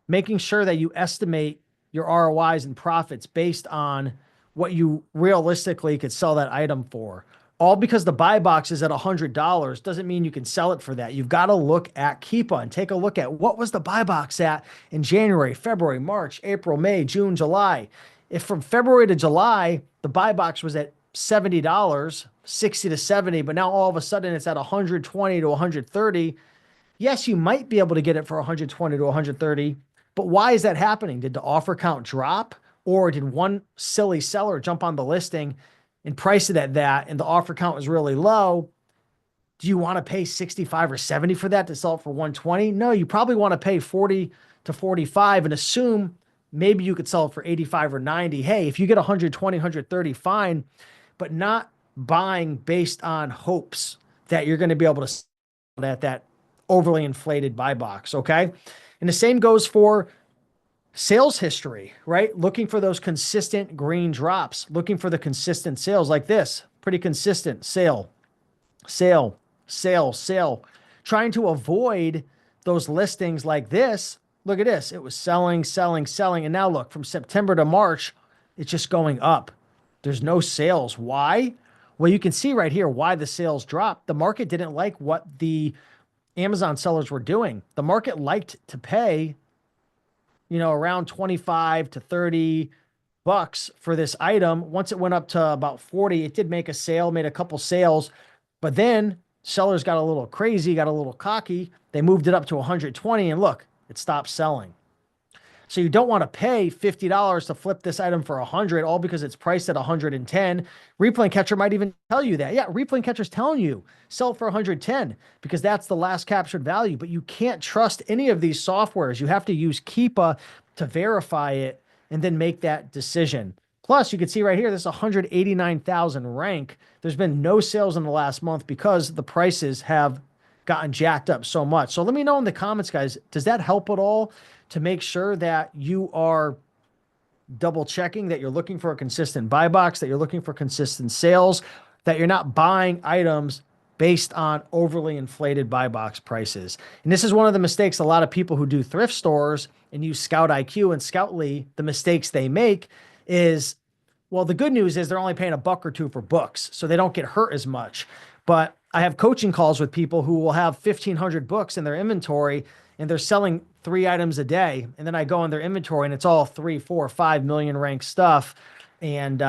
making sure that you estimate your ROIs and profits based on what you realistically could sell that item for. All because the buy box is at $100 doesn't mean you can sell it for that. You've got to look at Keepa and take a look at what was the buy box at in January, February, March, April, May, June, July. If from February to July, the buy box was at $70, 60 to 70, but now all of a sudden it's at 120 to 130. Yes, you might be able to get it for 120 to 130, but why is that happening? Did the offer count drop? Or did one silly seller jump on the listing and price it at that and the offer count was really low? Do you want to pay 65 or 70 for that to sell it for 120? No, you probably want to pay 40 to 45 and assume maybe you could sell it for 85 or 90. Hey, if you get 120, 130, fine, but not buying based on hopes that you're going to be able to sell it at that overly inflated buy box, okay? And the same goes for Sales history, right? Looking for those consistent green drops, looking for the consistent sales like this, pretty consistent sale, sale, sale, sale. Trying to avoid those listings like this. Look at this. It was selling, selling, selling. And now look, from September to March, it's just going up. There's no sales. Why? Well, you can see right here why the sales dropped. The market didn't like what the Amazon sellers were doing. The market liked to pay, around 25 to 30 bucks for this item. Once it went up to about 40, it did make a sale, made a couple sales, but then sellers got a little crazy, got a little cocky. They moved it up to 120 and look, it stopped selling. So you don't want to pay $50 to flip this item for 100, all because it's priced at 110. Replen Catcher might even tell you that. Yeah, Replen Catcher's telling you sell it for 110 because that's the last captured value. But you can't trust any of these softwares. You have to use Keepa to verify it and then make that decision. Plus, you can see right here, this 189,000 rank. There's been no sales in the last month because the prices have gotten jacked up so much. So let me know in the comments, guys, does that help at all to make sure that you are double checking that you're looking for a consistent buy box, that you're looking for consistent sales, that you're not buying items based on overly inflated buy box prices? And this is one of the mistakes a lot of people who do thrift stores and use Scout IQ and Scoutly, the mistakes they make is, well, the good news is they're only paying $1 or $2 for books, so they don't get hurt as much. But I have coaching calls with people who will have 1,500 books in their inventory and they're selling 3 items a day. And then I go in their inventory and it's all 3, 4, 5 million ranked stuff. And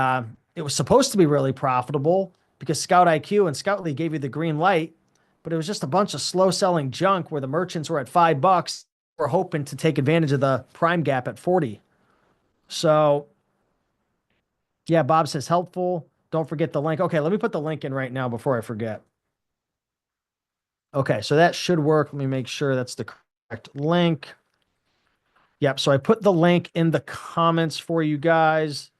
it was supposed to be really profitable because Scout IQ and Scoutly gave you the green light, but it was just a bunch of slow selling junk where the merchants were at $5. We're hoping to take advantage of the prime gap at 40. So yeah, Bob says helpful. Don't forget the link. Okay, let me put the link in right now before I forget. Okay, so that should work. Let me make sure that's the correct link. Yep, so I put the link in the comments for you guys.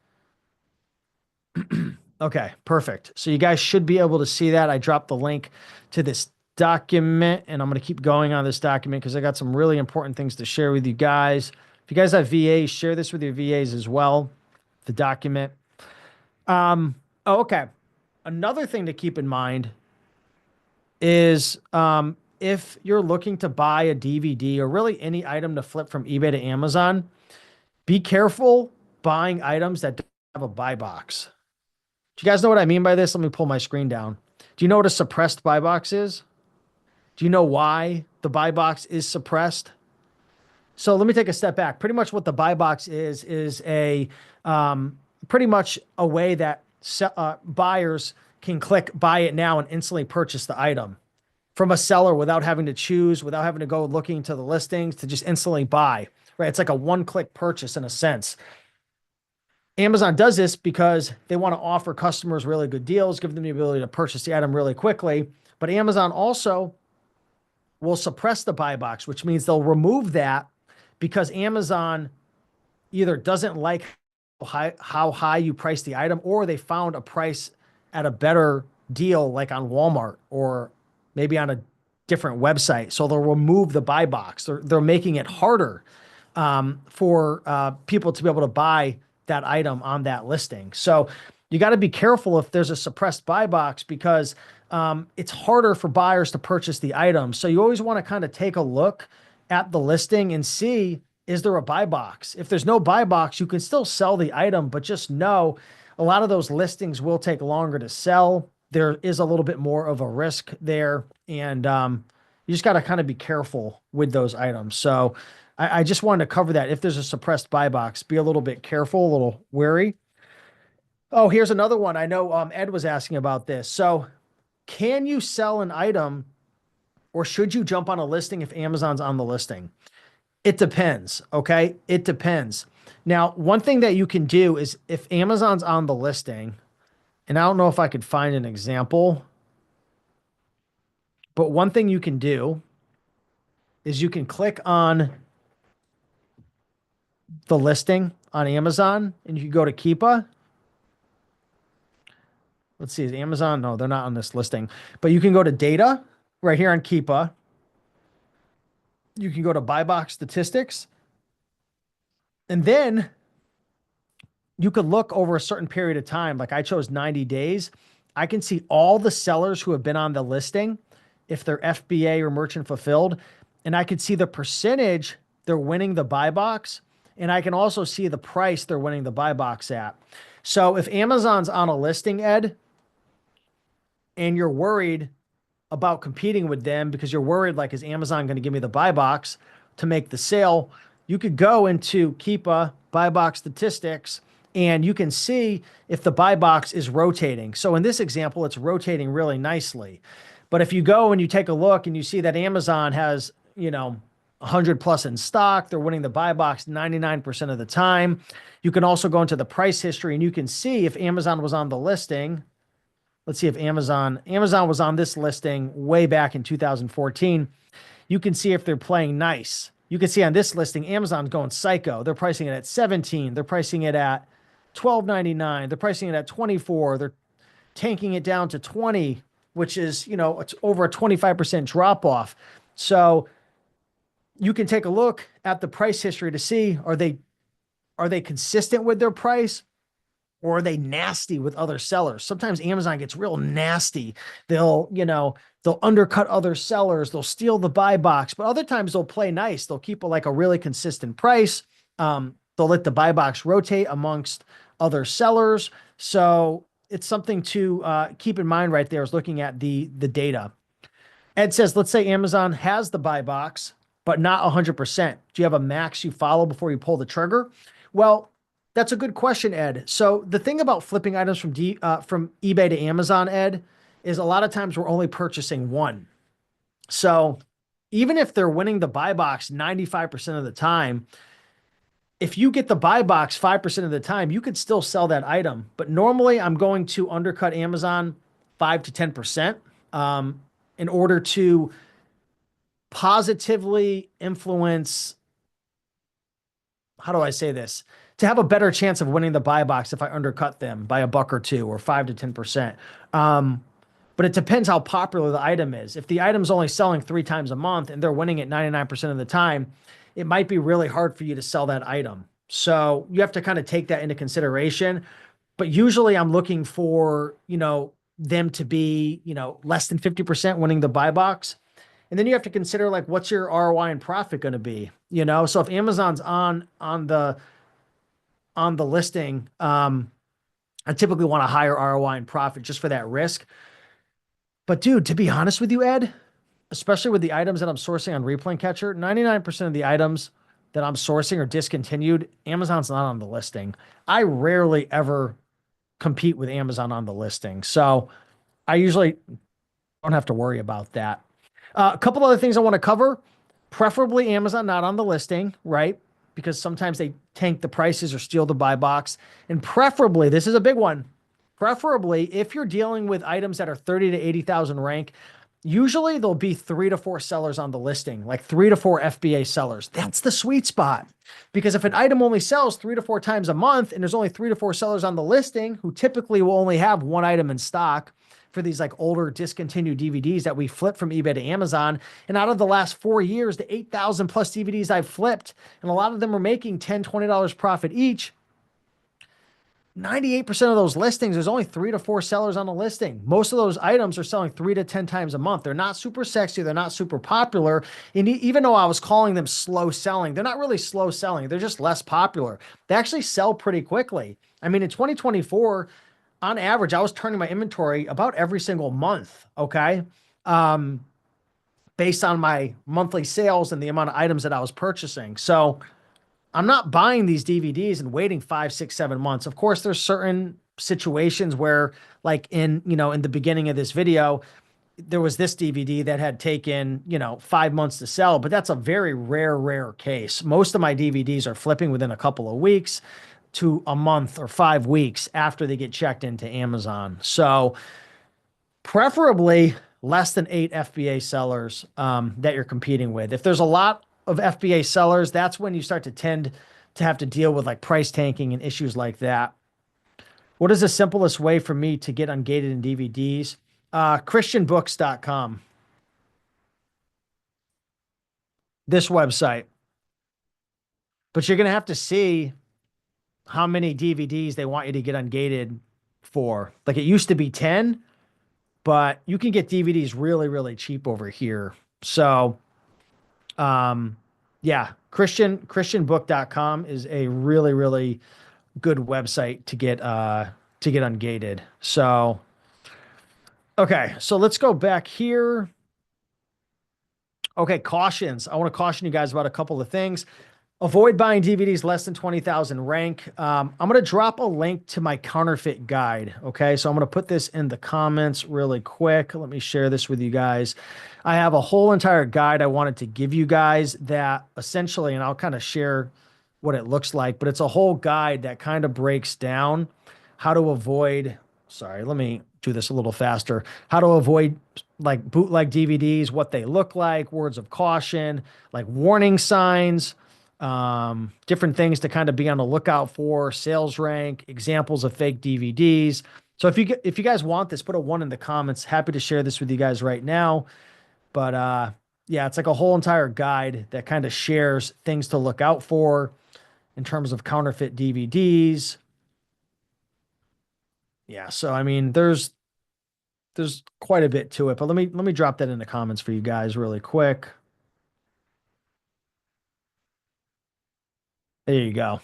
Okay, perfect. So you guys should be able to see that. I dropped the link to this document, and I'm going to keep going on this document because I got some really important things to share with you guys. If you guys have VAs, share this with your VAs as well, the document. Okay. Another thing to keep in mind is if you're looking to buy a DVD or really any item to flip from eBay to Amazon, be careful buying items that don't have a buy box. Do you guys know what I mean by this? Let me pull my screen down. Do you know what a suppressed buy box is? Do you know why the buy box is suppressed? So let me take a step back. Pretty much what the buy box is a pretty much a way that buyers can click buy it now and instantly purchase the item from a seller without having to choose, without having to go looking to the listings, to just instantly buy, right? It's like a one-click purchase in a sense. Amazon does this because they want to offer customers really good deals, give them the ability to purchase the item really quickly. But Amazon also will suppress the buy box, which means they'll remove that because Amazon either doesn't like how high you price the item, or they found a price at a better deal, like on Walmart or maybe on a different website. So they'll remove the buy box. They're making it harder for people to be able to buy that item on that listing. So you got to be careful if there's a suppressed buy box because it's harder for buyers to purchase the item. So you always want to kind of take a look at the listing and see, is there a buy box? If there's no buy box, you can still sell the item, but just know a lot of those listings will take longer to sell. There is a little bit more of a risk there. And you just got to kind of be careful with those items. So I just wanted to cover that. If there's a suppressed buy box, be a little bit careful, a little wary. Oh, here's another one. I know Ed was asking about this. So can you sell an item or should you jump on a listing if Amazon's on the listing? It depends. Okay. It depends. Now, one thing that you can do is if Amazon's on the listing, and I don't know if I could find an example, but one thing you can do is you can click on the listing on Amazon and you can go to Keepa. Let's see, is Amazon? No, they're not on this listing, but you can go to data right here on Keepa. You can go to buy box statistics And then you could look over a certain period of time. Like I chose 90 days. I can see all the sellers who have been on the listing, if they're FBA or merchant fulfilled, and I could see the percentage they're winning the buy box. And I can also see the price they're winning the buy box at. So if Amazon's on a listing, Ed, and you're worried about competing with them because you're worried, like, is Amazon going to give me the buy box to make the sale? You could go into Keepa buy box statistics and you can see if the buy box is rotating. So in this example, it's rotating really nicely. But if you go and you take a look and you see that Amazon has, 100 plus in stock, they're winning the buy box 99% of the time. You can also go into the price history and you can see if Amazon was on the listing. Let's see if Amazon was on this listing way back in 2014. You can see if they're playing nice. You can see on this listing, Amazon's going psycho. They're pricing it at 17. They're pricing it at $12.99. They're pricing it at 24. They're tanking it down to 20, which is, it's over a 25% drop off. So you can take a look at the price history to see, are they consistent with their price? Or are they nasty with other sellers? Sometimes Amazon gets real nasty. They'll undercut other sellers. They'll steal the buy box, but other times they'll play nice. They'll keep like a really consistent price. They'll let the buy box rotate amongst other sellers. So it's something to keep in mind right there is looking at the data. Ed says, let's say Amazon has the buy box, but not 100%. Do you have a max you follow before you pull the trigger? Well, that's a good question, Ed. So the thing about flipping items from eBay to Amazon, Ed, is a lot of times we're only purchasing one. So even if they're winning the buy box 95% of the time, if you get the buy box 5% of the time, you could still sell that item. But normally I'm going to undercut Amazon 5 to 10% in order to positively influence, how do I say this? To have a better chance of winning the buy box if I undercut them by a buck or two or 5 to 10%. But it depends how popular the item is. If the item's only selling 3 times a month and they're winning it 99% of the time, it might be really hard for you to sell that item. So you have to kind of take that into consideration. But usually I'm looking for, them to be, less than 50% winning the buy box. And then you have to consider, like, what's your ROI and profit going to be? So if Amazon's on the listing, I typically want a higher ROI and profit just for that risk. But dude, to be honest with you, Ed, especially with the items that I'm sourcing on Replen Catcher, 99% of the items that I'm sourcing are discontinued. Amazon's not on the listing. I rarely ever compete with Amazon on the listing. So I usually don't have to worry about that. A couple other things I want to cover, preferably Amazon not on the listing, right? Because sometimes they tank the prices or steal the buy box. And preferably, this is a big one, preferably if you're dealing with items that are 30 to 80,000 rank, usually there'll be 3 to 4 sellers on the listing, like 3 to 4 FBA sellers. That's the sweet spot. Because if an item only sells 3 to 4 times a month and there's only 3 to 4 sellers on the listing who typically will only have one item in stock for these like older discontinued DVDs that we flip from eBay to Amazon. And out of the last 4 years, the 8,000 plus DVDs I've flipped, and a lot of them are making $10, $20 profit each. 98% of those listings, there's only 3 to 4 sellers on the listing. Most of those items are selling 3 to 10 times a month. They're not super sexy. They're not super popular. And even though I was calling them slow selling, they're not really slow selling. They're just less popular. They actually sell pretty quickly. I mean, in 2024, on average, I was turning my inventory about every single month. Okay. Based on my monthly sales and the amount of items that I was purchasing. So I'm not buying these DVDs and waiting 5, 6, 7 months. Of course, there's certain situations where, like in the beginning of this video, there was this DVD that had taken, 5 months to sell, but that's a very rare case. Most of my DVDs are flipping within a couple of weeks to a month or 5 weeks after they get checked into Amazon. So preferably less than 8 FBA sellers that you're competing with. If there's a lot of FBA sellers, that's when you start to tend to have to deal with like price tanking and issues like that. What is the simplest way for me to get ungated in DVDs? Christianbooks.com. This website. but you're going to have to see how many DVDs they want you to get ungated for. Like it used to be 10, but you can get DVDs really, really cheap over here. So, um, yeah, Christianbook.com is a really, really good website to get ungated. So, okay, so let's go back here. Okay, cautions. I want to caution you guys about a couple of things. Avoid buying DVDs less than 20,000 rank. I'm going to drop a link to my counterfeit guide. Okay. So I'm going to put this in the comments really quick. Let me share this with you guys. I have a whole entire guide I wanted to give you guys that essentially, and I'll kind of share what it looks like, but it's a whole guide that kind of breaks down how to avoid, sorry, let me do this a little faster, how to avoid like bootleg DVDs, what they look like, words of caution, like warning signs, different things to kind of be on the lookout for, sales rank, examples of fake DVDs. So if you guys want this, put a 1 in the comments. Happy to share this with you guys right now. But yeah, it's like a whole entire guide that kind of shares things to look out for in terms of counterfeit DVDs. Yeah, so I mean, there's quite a bit to it, but let me drop that in the comments for you guys really quick. There you go.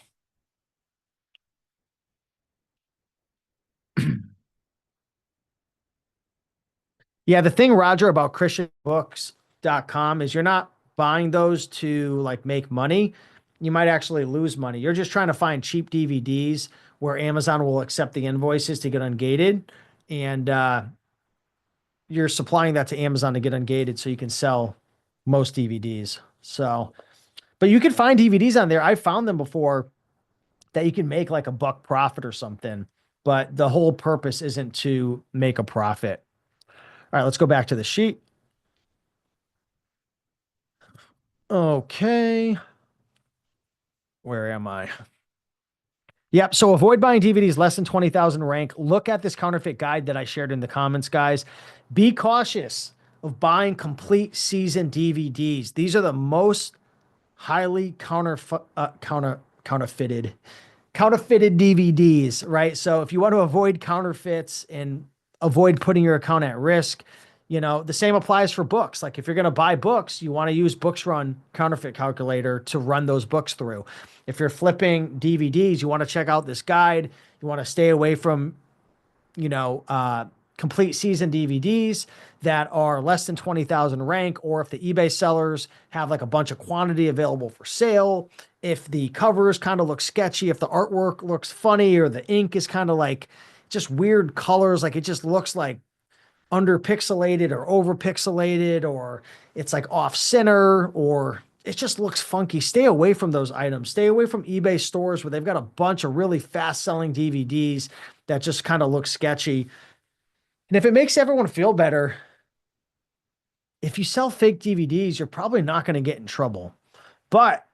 Yeah, the thing, Roger, about christianbooks.com is you're not buying those to like make money. You might actually lose money. You're just trying to find cheap DVDs where Amazon will accept the invoices to get ungated. And you're supplying that to Amazon to get ungated so you can sell most DVDs. So, but you can find DVDs on there. I found them before that you can make like a buck profit or something. But the whole purpose isn't to make a profit. All right, let's go back to the sheet. Okay. Where am I? Yep. So avoid buying DVDs less than 20,000 rank. Look at this counterfeit guide that I shared in the comments, guys. Be cautious of buying complete season DVDs. These are the most highly counterfeited DVDs, right? So if you want to avoid counterfeits and avoid putting your account at risk, you know, the same applies for books. Like if you're going to buy books, you want to use Books Run Counterfeit Calculator to run those books through. If you're flipping DVDs, you want to check out this guide. You want to stay away from, you know, complete season DVDs that are less than 20,000 rank, or if the eBay sellers have like a bunch of quantity available for sale, if the covers kind of look sketchy, if the artwork looks funny, or the ink is kind of like just weird colors, like it just looks like under pixelated or over pixelated, or it's like off center, or it just looks funky. Stay away from those items. Stay away from eBay stores where they've got a bunch of really fast selling DVDs that just kind of look sketchy. And if it makes everyone feel better, if you sell fake DVDs, you're probably not going to get in trouble, but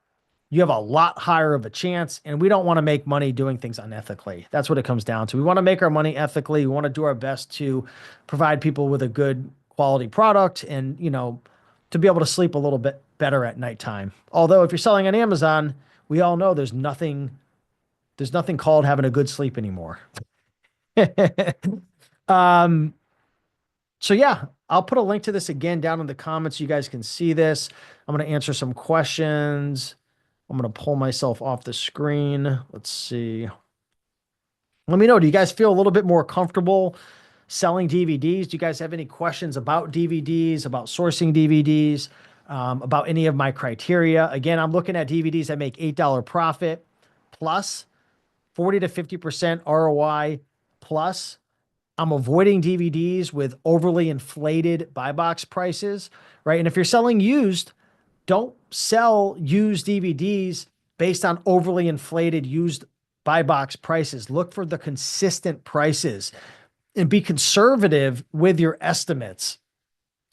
you have a lot higher of a chance. And we don't want to make money doing things unethically. That's what it comes down to. We want to make our money ethically. We want to do our best to provide people with a good quality product and, you know, to be able to sleep a little bit better at nighttime. Although if you're selling on Amazon, we all know there's nothing called having a good sleep anymore. um, so yeah, I'll put a link to this again down in the comments. You guys can see this. I'm going to answer some questions. I'm going to pull myself off the screen. Let's see. Let me know. Do you guys feel a little bit more comfortable selling DVDs? Do you guys have any questions about DVDs, about sourcing DVDs, about any of my criteria? Again, I'm looking at DVDs that make $8 profit plus 40 to 50% ROI plus. I'm avoiding DVDs with overly inflated buy box prices, right? And if you're selling used, don't sell used DVDs based on overly inflated used buy box prices. Look for the consistent prices and be conservative with your estimates.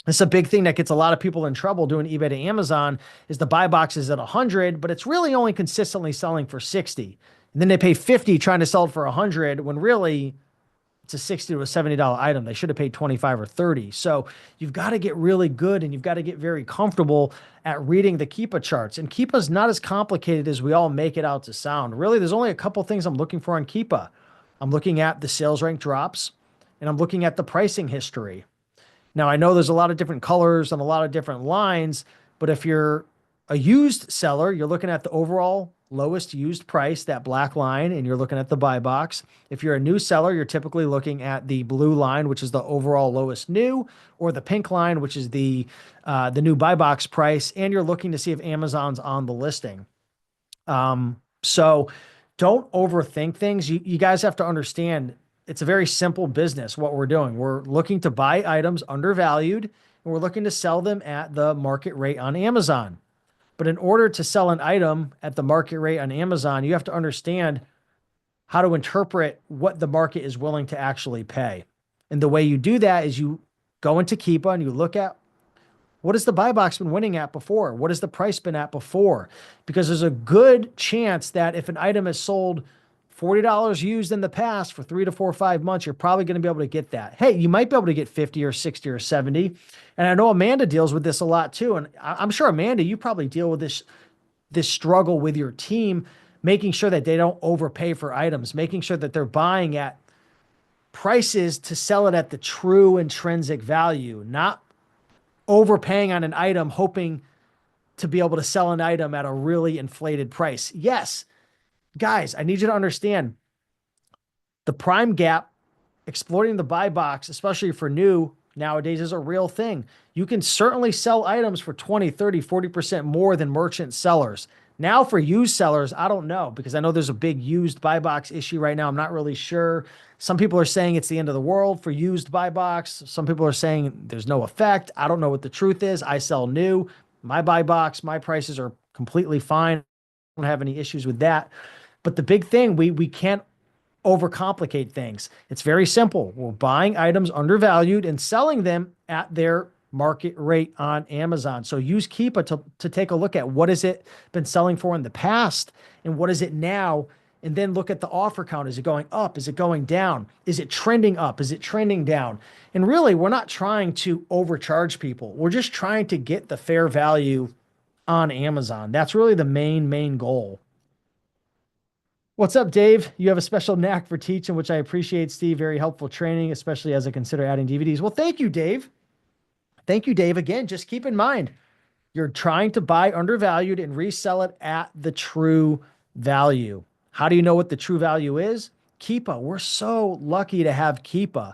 It's a big thing that gets a lot of people in trouble doing eBay to Amazon is the buy box is at 100, but it's really only consistently selling for 60. And then they pay 50 trying to sell it for 100 when really it's a $60 to a $70 item. They should have paid 25 or 30. So you've got to get really good and you've got to get very comfortable at reading the Keepa charts. And Keepa is not as complicated as we all make it out to sound. Really, there's only a couple things I'm looking for on Keepa. I'm looking at the sales rank drops and I'm looking at the pricing history. Now, I know there's a lot of different colors and a lot of different lines, but if you're a used seller, you're looking at the overall lowest used price, that black line, and you're looking at the buy box. If you're a new seller, you're typically looking at the blue line, which is the overall lowest new, or the pink line, which is the new buy box price, and you're looking to see if Amazon's on the listing. So don't overthink things. You guys have to understand it's a very simple business, what we're doing. We're looking to buy items undervalued, and we're looking to sell them at the market rate on Amazon. But in order to sell an item at the market rate on Amazon, you have to understand how to interpret what the market is willing to actually pay. And the way you do that is you go into Keepa and you look at what has the buy box been winning at before? What has the price been at before? Because there's a good chance that if an item is sold $40 used in the past for 3 to 4 or 5 months, you're probably going to be able to get that. Hey, you might be able to get 50 or 60 or 70. And I know Amanda deals with this a lot too. And I'm sure, Amanda, you probably deal with this struggle with your team, making sure that they don't overpay for items, making sure that they're buying at prices to sell it at the true intrinsic value, not overpaying on an item, hoping to be able to sell an item at a really inflated price. Yes, guys, I need you to understand the prime gap, exploiting the buy box, especially for new nowadays, is a real thing. You can certainly sell items for 20, 30, 40% more than merchant sellers. Now for used sellers, I don't know, because I know there's a big used buy box issue right now. I'm not really sure. Some people are saying it's the end of the world for used buy box. Some people are saying there's no effect. I don't know what the truth is. I sell new. My buy box, my prices are completely fine. I don't have any issues with that. But the big thing, we can't overcomplicate things. It's very simple. We're buying items undervalued and selling them at their market rate on Amazon. So use Keepa to take a look at what has it been selling for in the past and what is it now, and then look at the offer count. Is it going up? Is it going down? Is it trending up? Is it trending down? And really, we're not trying to overcharge people. We're just trying to get the fair value on Amazon. That's really the main goal. What's up, Dave? You have a special knack for teaching, which I appreciate, Steve. Very helpful training, especially as I consider adding DVDs. Well, thank you, Dave. Thank you, Dave. Again, just keep in mind, you're trying to buy undervalued and resell it at the true value. How do you know what the true value is? Keepa. We're so lucky to have Keepa.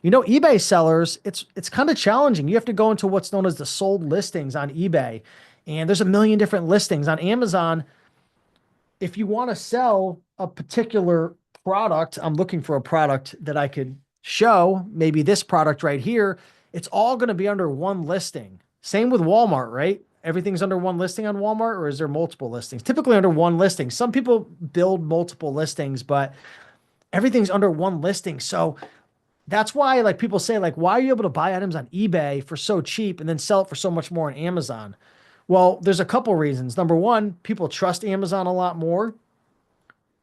You know, eBay sellers, it's kind of challenging. You have to go into what's known as the sold listings on eBay. And there's a million different listings. On Amazon, if you want to sell a particular product, I'm looking for a product that I could show, maybe this product right here, it's all going to be under one listing. Same with Walmart, right? Everything's under one listing on Walmart, or is there multiple listings? Typically under one listing. Some people build multiple listings, but everything's under one listing. So that's why, like, people say, like, why are you able to buy items on eBay for so cheap and then sell it for so much more on Amazon? Well, there's a couple reasons. Number one, people trust Amazon a lot more.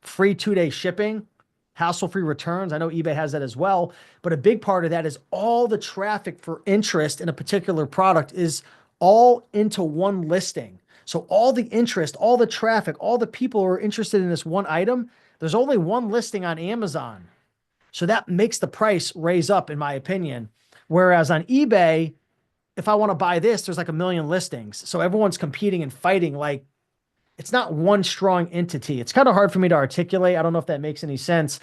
Free 2-day shipping, hassle-free returns. I know eBay has that as well. But a big part of that is all the traffic for interest in a particular product is all into one listing. So all the interest, all the traffic, all the people who are interested in this one item, there's only one listing on Amazon. So that makes the price raise up, in my opinion. Whereas on eBay, if I want to buy this, there's like a million listings. So everyone's competing and fighting. Like, it's not one strong entity. It's kind of hard for me to articulate. I don't know if that makes any sense.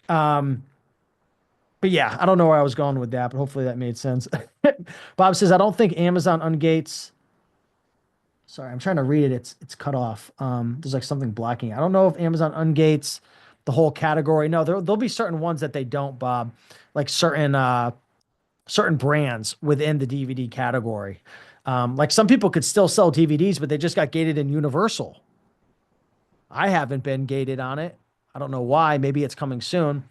But yeah, I don't know where I was going with that, but hopefully that made sense. Bob says, I don't think Amazon ungates. Sorry, I'm trying to read it. It's cut off. There's like something blocking it. I don't know if Amazon ungates the whole category. No, there'll be certain ones that they don't, Bob, like certain brands within the DVD category. Like some people could still sell DVDs, but they just got gated in Universal. I haven't been gated on it. I don't know why. Maybe it's coming soon.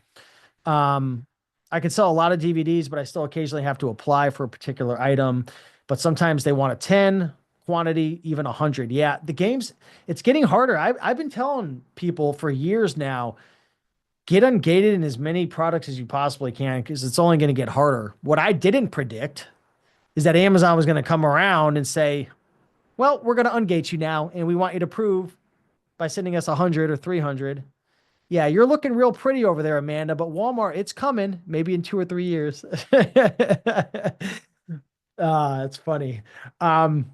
I can sell a lot of DVDs, but I still occasionally have to apply for a particular item. But sometimes they want a 10 quantity, even 100. Yeah, it's getting harder. I've been telling people for years now, Get ungated in as many products as you possibly can because it's only going to get harder. What I didn't predict is that Amazon was going to come around and say, well, we're going to ungate you now, and we want you to prove by sending us 100 or 300. Yeah, you're looking real pretty over there, Amanda, but Walmart, it's coming maybe in 2 or 3 years. It's funny. Um,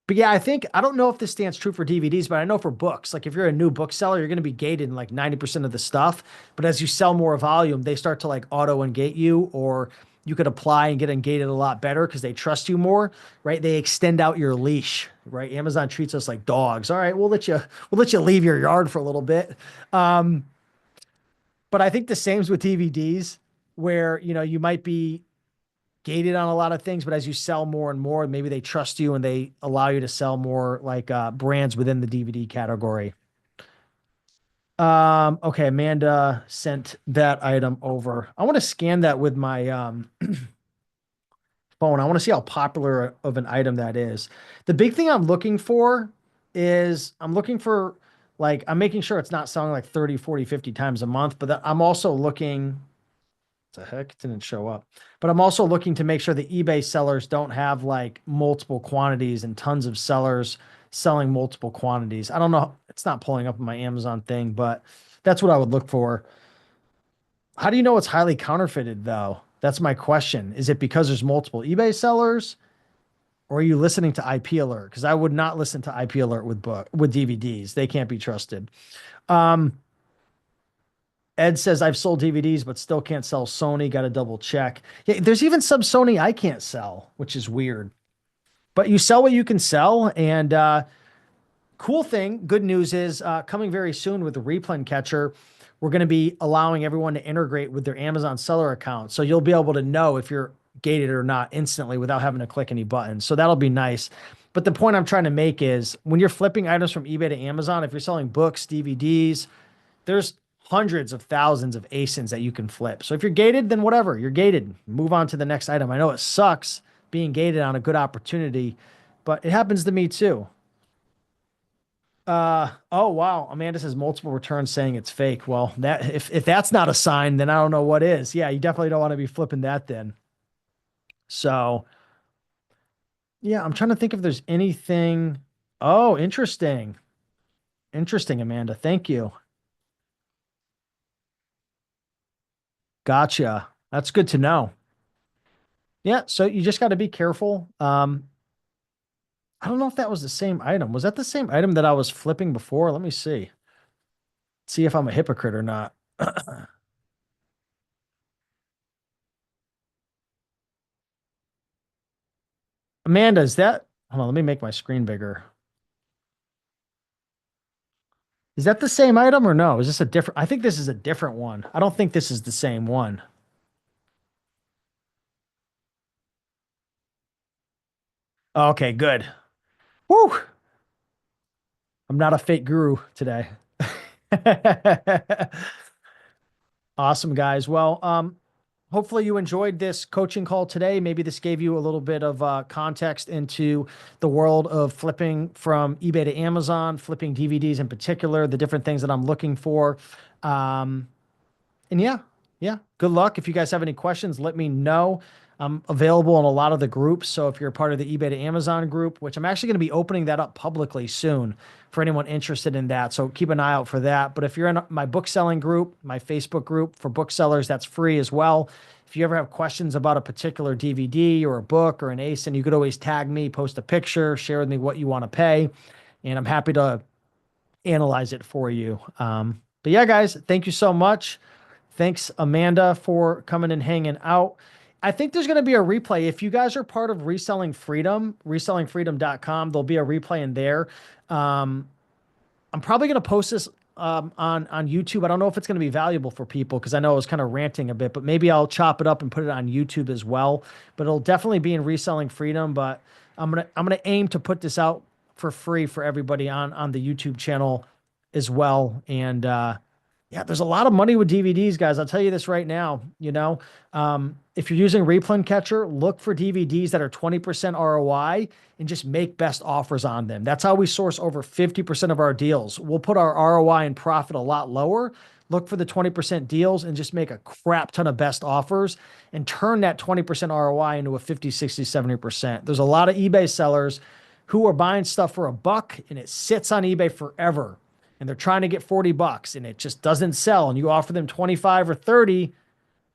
but yeah, I don't know if this stands true for DVDs, but I know for books, like if you're a new bookseller, you're going to be gated in like 90% of the stuff. But as you sell more volume, they start to like auto ungate you, or you could apply and get ungated a lot better because they trust you more, right? They extend out your leash, right? Amazon treats us like dogs. All right, we'll let you leave your yard for a little bit. Um, but I think the same's with DVDs where, you might be gated on a lot of things, but as you sell more and more, maybe they trust you and they allow you to sell more like brands within the DVD category. Okay, Amanda sent that item over. I want to scan that with my phone. I want to see how popular of an item that is. The big thing I'm looking for is I'm looking for like I'm making sure it's not selling like 30, 40, 50 times a month, but I'm also looking the heck? It didn't show up. But I'm also looking to make sure the eBay sellers don't have like multiple quantities and tons of sellers selling multiple quantities. I don't know. It's not pulling up in my Amazon thing, but that's what I would look for. How do you know it's highly counterfeited though? That's my question. Is it because there's multiple eBay sellers or are you listening to IP alert? Because I would not listen to IP alert with DVDs. They can't be trusted. Um, Ed says I've sold DVDs, but still can't sell Sony. Got to double check. Yeah, there's even some Sony I can't sell, which is weird. But you sell what you can sell. And cool thing, good news is coming very soon with the Replen catcher, we're going to be allowing everyone to integrate with their Amazon seller account. So you'll be able to know if you're gated or not instantly without having to click any buttons. So that'll be nice. But the point I'm trying to make is when you're flipping items from eBay to Amazon, if you're selling books, DVDs, there's hundreds of thousands of ASINs that you can flip. So if you're gated, then whatever, you're gated. Move on to the next item. I know it sucks being gated on a good opportunity, but it happens to me too. Oh wow. Amanda says multiple returns saying it's fake. Well, that if that's not a sign, then I don't know what is. Yeah, you definitely don't want to be flipping that then. So yeah, I'm trying to think if there's anything. Oh, interesting. Interesting, Amanda. Thank you. Gotcha. That's good to know. Yeah, so you just got to be careful. I don't know if that was the same item. Was that the same item that I was flipping before? Let me see. See if I'm a hypocrite or not. Amanda, is that? Hold on, let me make my screen bigger. Is that the same item or no? Is this a different? I think this is a different one. I don't think this is the same one. Okay, good. Woo! I'm not a fake guru today. Awesome, guys. Well, hopefully you enjoyed this coaching call today. Maybe this gave you a little bit of context into the world of flipping from eBay to Amazon, flipping DVDs in particular, the different things that I'm looking for. Um, and yeah, yeah, good luck. If you guys have any questions, let me know. I'm available in a lot of the groups. So if you're a part of the eBay to Amazon group, which I'm actually going to be opening that up publicly soon for anyone interested in that. So keep an eye out for that. But if you're in my book selling group, my Facebook group for booksellers, that's free as well. If you ever have questions about a particular DVD or a book or an ASIN, you could always tag me, post a picture, share with me what you want to pay. And I'm happy to analyze it for you. But yeah, guys, thank you so much. Thanks, Amanda, for coming and hanging out. I think there's going to be a replay. If you guys are part of Reselling Freedom, resellingfreedom.com, there'll be a replay in there. Um, I'm probably going to post this on YouTube. I don't know if it's going to be valuable for people because I know I was kind of ranting a bit, but maybe I'll chop it up and put it on YouTube as well. But it'll definitely be in Reselling Freedom. But I'm gonna aim to put this out for free for everybody on the YouTube channel as well. And Yeah, there's a lot of money with DVDs, guys. I'll tell you this right now. If you're using Replen Catcher, look for DVDs that are 20% ROI and just make best offers on them. That's how we source over 50% of our deals. We'll put our ROI and profit a lot lower. Look for the 20% deals and just make a crap ton of best offers and turn that 20% ROI into a 50, 60, 70%. There's a lot of eBay sellers who are buying stuff for $1 and it sits on eBay forever and they're trying to get 40 bucks and it just doesn't sell and you offer them 25 or 30,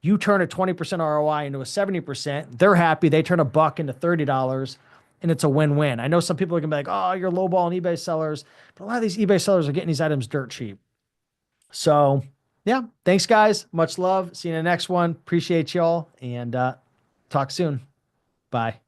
you turn a 20% ROI into a 70%. They're happy. They turn $1 into $30 and it's a win-win. I know some people are going to be like, oh, you're lowballing eBay sellers, but a lot of these eBay sellers are getting these items dirt cheap. So yeah, thanks guys. Much love. See you in the next one. Appreciate y'all and talk soon. Bye.